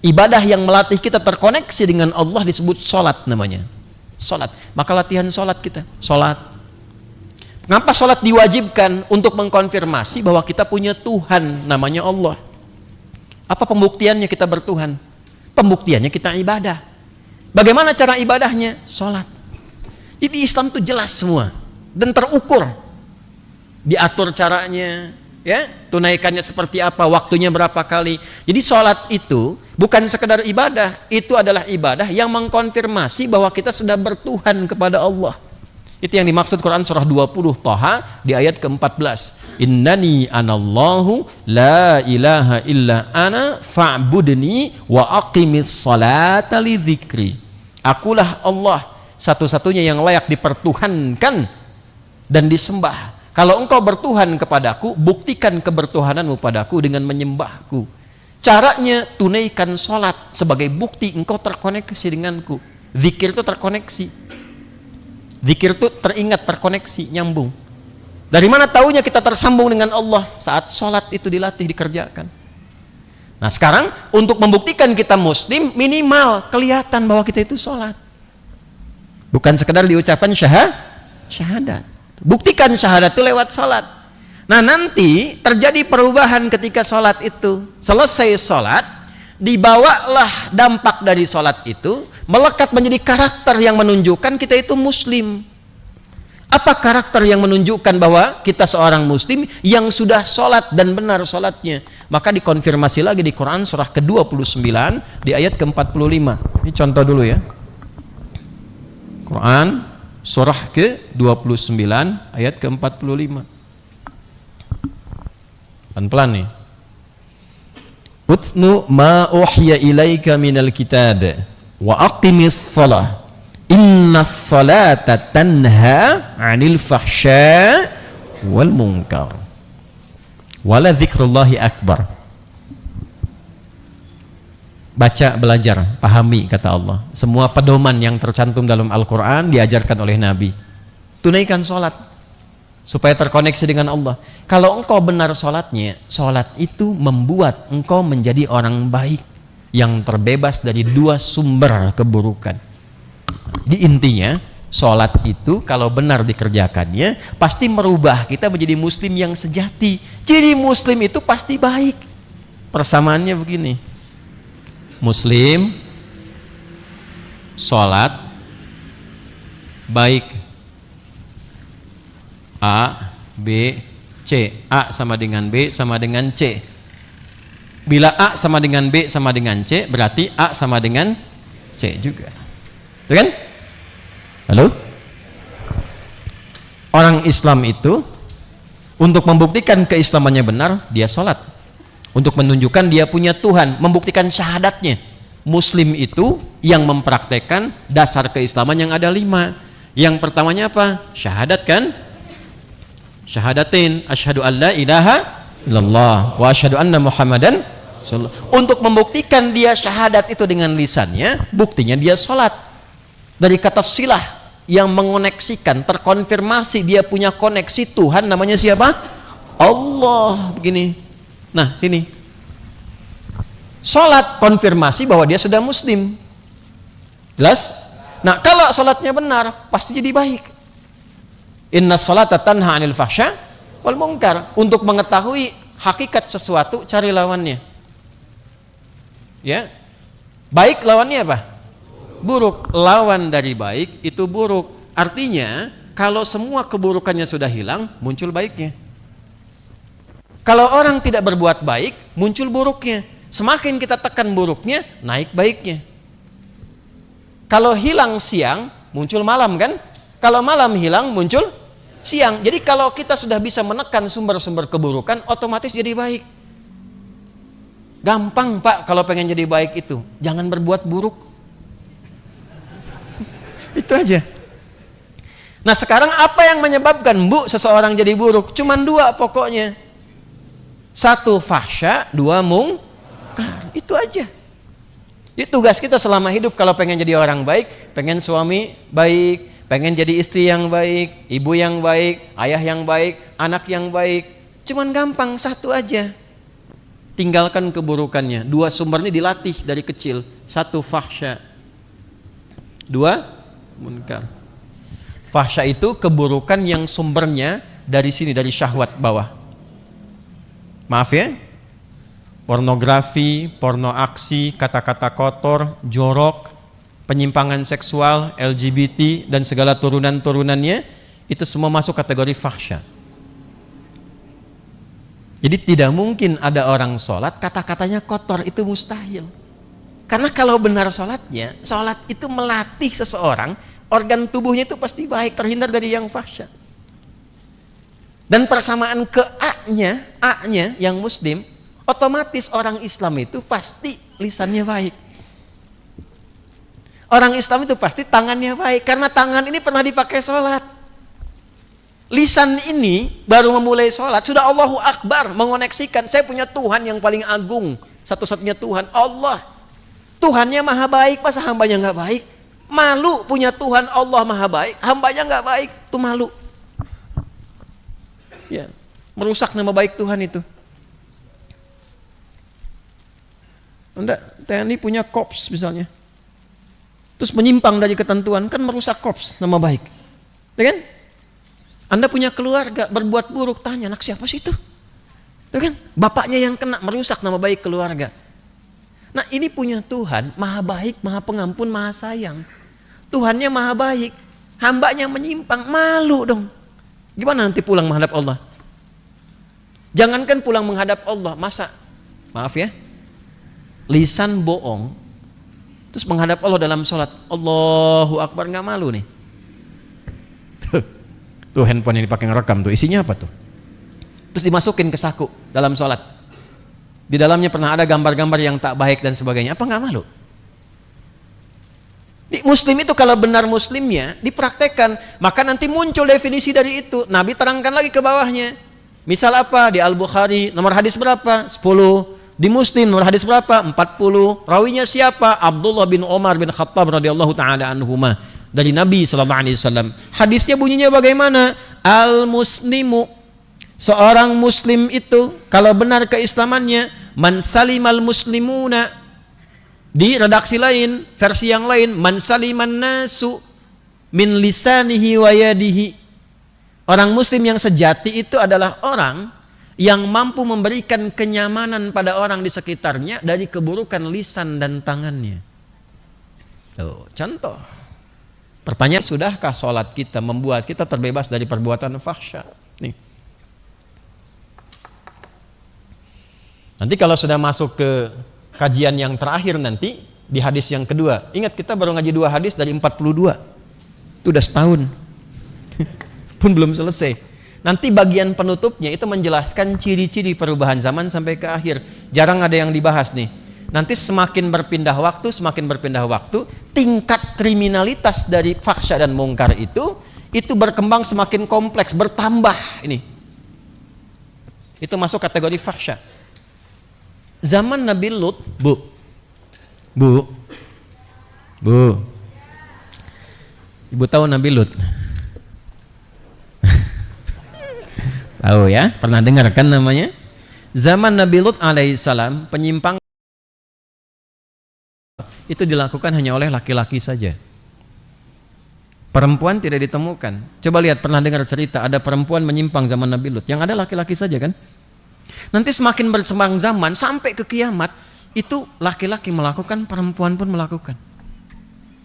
Ibadah yang melatih kita terkoneksi dengan Allah disebut sholat namanya. Sholat. Maka latihan sholat kita. Sholat. Mengapa sholat diwajibkan? Untuk mengkonfirmasi bahwa kita punya Tuhan namanya Allah. Apa pembuktiannya kita bertuhan? Pembuktiannya kita ibadah. Bagaimana cara ibadahnya? Sholat. Jadi Islam itu jelas semua dan terukur. Diatur caranya, ya, tunaikannya seperti apa, waktunya berapa kali. Jadi sholat itu bukan sekedar ibadah, itu adalah ibadah yang mengkonfirmasi bahwa kita sudah bertuhan kepada Allah. Itu yang dimaksud Quran surah 20 Thaha di ayat ke-14. Innani anallahu la ilaha illa ana fa'budni wa aqimis salata li dzikri. Akulah Allah satu-satunya yang layak dipertuhankan dan disembah. Kalau engkau bertuhan kepadaku, buktikan kebertuhananmu padaku dengan menyembahku. Caranya tunaikan salat sebagai bukti engkau terkoneksi denganku. Zikir itu terkoneksi. Zikir itu teringat, terkoneksi, nyambung. Dari mana taunya kita tersambung dengan Allah? Saat sholat itu dilatih, dikerjakan. Nah sekarang untuk membuktikan kita muslim, minimal kelihatan bahwa kita itu sholat. Bukan sekedar diucapkan syahadat. Buktikan syahadat itu lewat sholat. Nah nanti terjadi perubahan ketika sholat itu. Selesai sholat, dibawalah dampak dari sholat itu, melekat menjadi karakter yang menunjukkan kita itu muslim. Apa karakter yang menunjukkan bahwa kita seorang muslim yang sudah sholat dan benar sholatnya? Maka dikonfirmasi lagi di Quran surah ke-29 di ayat ke-45. Ini contoh dulu ya. Quran surah ke-29 ayat ke-45. Pelan-pelan nih. Utnu ma uhya ilaika minal kitab wa aqimis salah. Innas salata tanha 'anil fahsya wal munkar. Wala dzikrullahi akbar. Baca, belajar, pahami kata Allah. Semua pedoman yang tercantum dalam Al-Qur'an diajarkan oleh Nabi. Tunaikan salat supaya terkoneksi dengan Allah. Kalau engkau benar salatnya, salat itu membuat engkau menjadi orang baik yang terbebas dari dua sumber keburukan. Di intinya sholat itu kalau benar dikerjakannya pasti merubah kita menjadi muslim yang sejati. Ciri muslim itu pasti baik. Persamaannya begini, muslim sholat baik. A, B, C. A sama dengan B sama dengan C. Bila A sama dengan B sama dengan C, berarti A sama dengan C juga. Betul kan? Halo? Orang Islam itu untuk membuktikan keislamannya benar, dia sholat. Untuk menunjukkan dia punya Tuhan, membuktikan syahadatnya. Muslim itu yang mempraktekkan dasar keislaman yang ada 5. Yang pertamanya apa? Syahadat kan? Syahadatin, asyhadu an la ilaha illallah wa asyhadu anna muhammadan. Untuk membuktikan dia syahadat itu dengan lisannya, buktinya dia sholat. Dari kata silah yang mengoneksikan, terkonfirmasi dia punya koneksi Tuhan, namanya siapa? Allah. Begini. Nah sini, sholat konfirmasi bahwa dia sudah muslim. Jelas? Nah kalau sholatnya benar pasti jadi baik. Inna sholata tanha 'anil fahsya wal munkar. Untuk mengetahui hakikat sesuatu, cari lawannya. Ya, baik lawannya apa? Buruk. Lawan dari baik itu buruk. Artinya kalau semua keburukannya sudah hilang, muncul baiknya. Kalau orang tidak berbuat baik, muncul buruknya. Semakin kita tekan buruknya, naik baiknya. Kalau hilang siang, muncul malam kan? Kalau malam hilang, muncul siang. Jadi kalau kita sudah bisa menekan sumber-sumber keburukan, otomatis jadi baik. Gampang Pak kalau pengen jadi baik itu, jangan berbuat buruk. Itu aja. Nah sekarang apa yang menyebabkan seseorang jadi buruk? Cuman 2 pokoknya. 1 fahsya, 2 mungkar. Itu aja. Itu tugas kita selama hidup kalau pengen jadi orang baik, pengen suami baik, pengen jadi istri yang baik, ibu yang baik, ayah yang baik, anak yang baik. Cuman gampang, 1 aja. Tinggalkan keburukannya. 2 sumber ini dilatih dari kecil. 1 fahsya, 2 munkar. Fahsya itu keburukan yang sumbernya dari sini, dari syahwat bawah. Maaf ya, pornografi, porno aksi, kata-kata kotor, jorok, penyimpangan seksual, LGBT dan segala turunan-turunannya, itu semua masuk kategori fahsya. Jadi tidak mungkin ada orang sholat kata-katanya kotor, itu mustahil. Karena kalau benar sholatnya, sholat itu melatih seseorang, organ tubuhnya itu pasti baik, terhindar dari yang fahsya. Dan persamaan ke A-nya yang muslim, otomatis orang Islam itu pasti lisannya baik. Orang Islam itu pasti tangannya baik, karena tangan ini pernah dipakai sholat. Lisan ini baru memulai sholat, sudah Allahu Akbar, mengoneksikan, saya punya Tuhan yang paling agung, satu-satunya Tuhan, Allah. Tuhannya maha baik, masa hambanya nggak baik? Malu punya Tuhan Allah maha baik, hambanya nggak baik, tuh malu. Ya, merusak nama baik Tuhan itu. Anda TNI punya korps misalnya, terus menyimpang dari ketentuan, kan merusak korps nama baik, ya kan? Anda punya keluarga berbuat buruk, tanya anak siapa sih itu, ya kan? Bapaknya yang kena, merusak nama baik keluarga. Nah ini punya Tuhan maha baik, maha pengampun, maha sayang. Tuhannya maha baik, hambanya menyimpang, malu dong. Gimana nanti pulang menghadap Allah? Jangankan pulang menghadap Allah, masa, maaf ya, lisan bohong, terus menghadap Allah dalam sholat, Allahu Akbar, nggak malu nih? Tuh handphone yang dipakai ngerekam tuh, isinya apa tuh? Terus dimasukin ke saku dalam sholat. Di dalamnya pernah ada gambar-gambar yang tak baik dan sebagainya, apa nggak malu? Di Muslim itu kalau benar Muslimnya dipraktekkan, maka nanti muncul definisi dari itu. Nabi terangkan lagi ke bawahnya. Misal apa? Di Al-Bukhari nomor hadis berapa? 10. Di Muslim nomor hadis berapa? 40. Rawinya siapa? Abdullah bin Umar bin Khattab radhiyallahu taala anhuma, dari Nabi sallallahu alaihi wasallam. Hadisnya bunyinya bagaimana? Al-muslimu, seorang muslim itu kalau benar keislamannya, man salimal muslimuna. Di redaksi lain, versi yang lain, man saliman nasu min lisanihi wa yadihi. Orang muslim yang sejati itu adalah orang yang mampu memberikan kenyamanan pada orang di sekitarnya dari keburukan lisan dan tangannya. Tuh, contoh. Pertanyaan, sudahkah sholat kita membuat kita terbebas dari perbuatan fahsya? Nih. Nanti kalau sudah masuk ke kajian yang terakhir nanti, di hadis yang kedua, ingat kita baru ngaji 2 hadis dari 42, itu udah setahun pun belum selesai. Nanti bagian penutupnya itu menjelaskan ciri-ciri perubahan zaman sampai ke akhir. Jarang ada yang dibahas nih. Nanti semakin berpindah waktu, tingkat kriminalitas dari fahsya dan mungkar itu berkembang semakin kompleks, bertambah ini. Itu masuk kategori fahsya. Zaman Nabi Lut, Bu. Ibu tahu Nabi Lut? Tahu ya? Pernah dengar kan namanya? Zaman Nabi Lut alaihissalam, penyimpangan itu dilakukan hanya oleh laki-laki saja. Perempuan tidak ditemukan. Coba lihat, pernah dengar cerita ada perempuan menyimpang zaman Nabi Lut? Yang ada laki-laki saja kan? Nanti semakin berkembang zaman sampai ke kiamat, itu laki-laki melakukan, perempuan pun melakukan.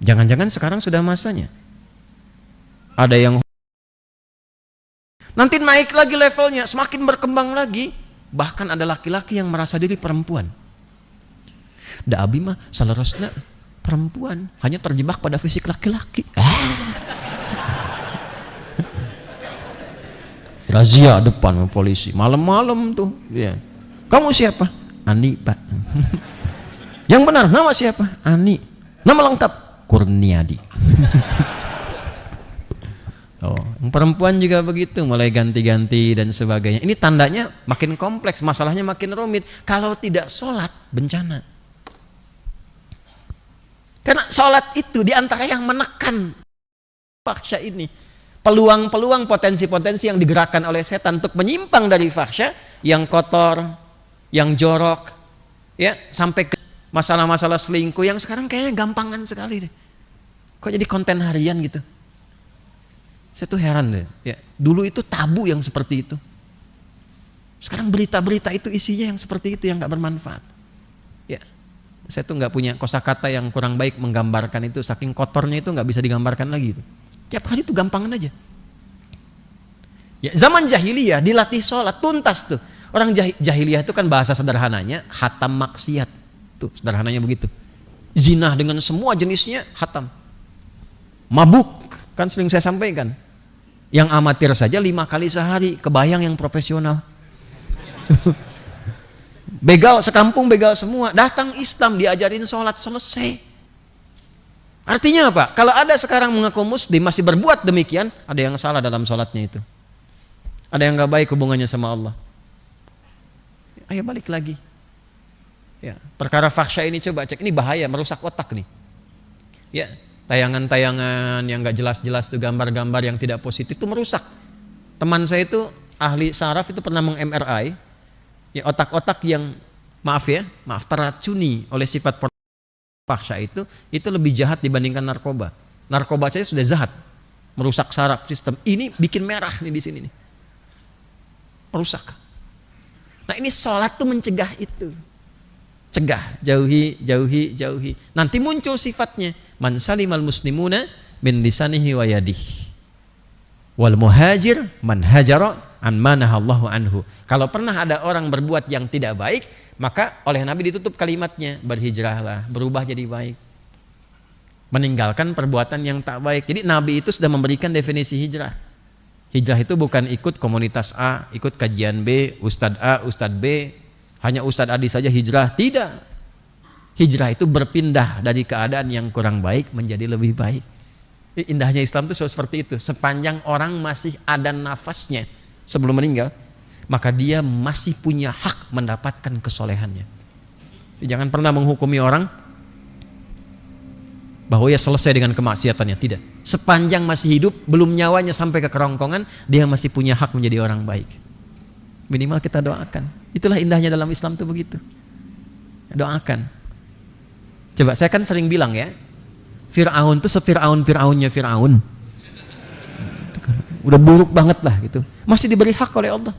Jangan-jangan sekarang sudah masanya. Ada yang nanti naik lagi levelnya, semakin berkembang lagi, bahkan ada laki-laki yang merasa diri perempuan. Da abi mah salarosna perempuan, hanya terjebak pada fisik laki-laki. Razia depan polisi, malam-malam tuh, ya. Kamu siapa? Ani, Pak. Yang benar, nama siapa? Ani. Nama lengkap Kurniadi. Oh, perempuan juga begitu, mulai ganti-ganti dan sebagainya. Ini tandanya makin kompleks, masalahnya makin rumit. Kalau tidak sholat, bencana. Karena sholat itu diantara yang menekan fahsya ini. Peluang-peluang, potensi-potensi yang digerakkan oleh setan untuk menyimpang dari fahsya yang kotor, yang jorok, ya, sampai ke masalah-masalah selingkuh yang sekarang kayaknya gampangan sekali deh. Kok jadi konten harian gitu? Saya tuh heran deh. Ya, dulu itu tabu yang seperti itu. Sekarang berita-berita itu isinya yang seperti itu, yang nggak bermanfaat. Ya, saya tuh nggak punya kosakata yang kurang baik menggambarkan itu, saking kotornya itu nggak bisa digambarkan lagi itu. Tiap hari itu gampangan aja. Ya, zaman jahiliyah dilatih sholat tuntas tuh. Orang jahiliyah itu kan bahasa sederhananya hatam maksiat. Tuh sederhananya begitu. Zina dengan semua jenisnya hatam. Mabuk kan sering saya sampaikan. Yang amatir saja 5 kali sehari, kebayang yang profesional. Begal sekampung, begal semua. Datang Islam diajarin sholat, selesai. Artinya apa? Kalau ada sekarang mengaku muslim masih berbuat demikian, ada yang salah dalam sholatnya itu. Ada yang gak baik hubungannya sama Allah. Ayo balik lagi. Ya, perkara fahsya ini coba cek, ini bahaya, merusak otak nih. Ya, tayangan-tayangan yang nggak jelas-jelas tuh, gambar-gambar yang tidak positif itu merusak. Teman saya itu ahli saraf itu pernah meng-MRI ya otak-otak yang maaf teracuni oleh sifat fahsya itu lebih jahat dibandingkan narkoba. Narkoba saja sudah jahat, merusak saraf sistem. Ini bikin merah nih di sini nih, merusak. Nah ini sholat tuh mencegah itu, cegah, jauhi. Nanti muncul sifatnya, man salimal muslimuna min lisanihi wa yadihi, wal muhajir man hajara an manahallahu anhu. Kalau pernah ada orang berbuat yang tidak baik, maka oleh Nabi ditutup kalimatnya, berhijrahlah, berubah jadi baik, meninggalkan perbuatan yang tak baik. Jadi Nabi itu sudah memberikan definisi hijrah. Hijrah itu bukan ikut komunitas A, ikut kajian B, Ustadz A, Ustadz B, hanya Ustadz Adi saja hijrah. Tidak. Hijrah itu berpindah dari keadaan yang kurang baik menjadi lebih baik. Indahnya Islam itu seperti itu. Sepanjang orang masih ada nafasnya sebelum meninggal, maka dia masih punya hak mendapatkan kesolehannya. Jangan pernah menghukumi orang bahwa ia selesai dengan kemaksiatannya. Tidak. Sepanjang masih hidup, belum nyawanya sampai ke kerongkongan, dia masih punya hak menjadi orang baik. Minimal kita doakan. Itulah indahnya dalam Islam itu begitu. Doakan. Coba saya kan sering bilang ya, Fir'aun itu Fir'aunnya Fir'aun. Udah buruk banget lah gitu. Masih diberi hak oleh Allah.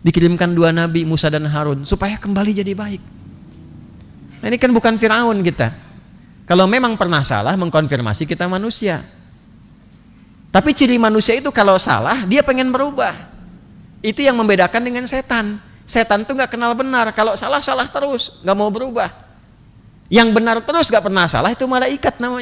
Dikirimkan 2 nabi Musa dan Harun supaya kembali jadi baik. Nah ini kan bukan Fir'aun kita. Kalau memang pernah salah, mengkonfirmasi kita manusia. Tapi ciri manusia itu kalau salah dia pengen berubah. Itu yang membedakan dengan setan. Setan tuh nggak kenal benar. Kalau salah terus, nggak mau berubah. Yang benar terus nggak pernah salah itu malaikat namanya.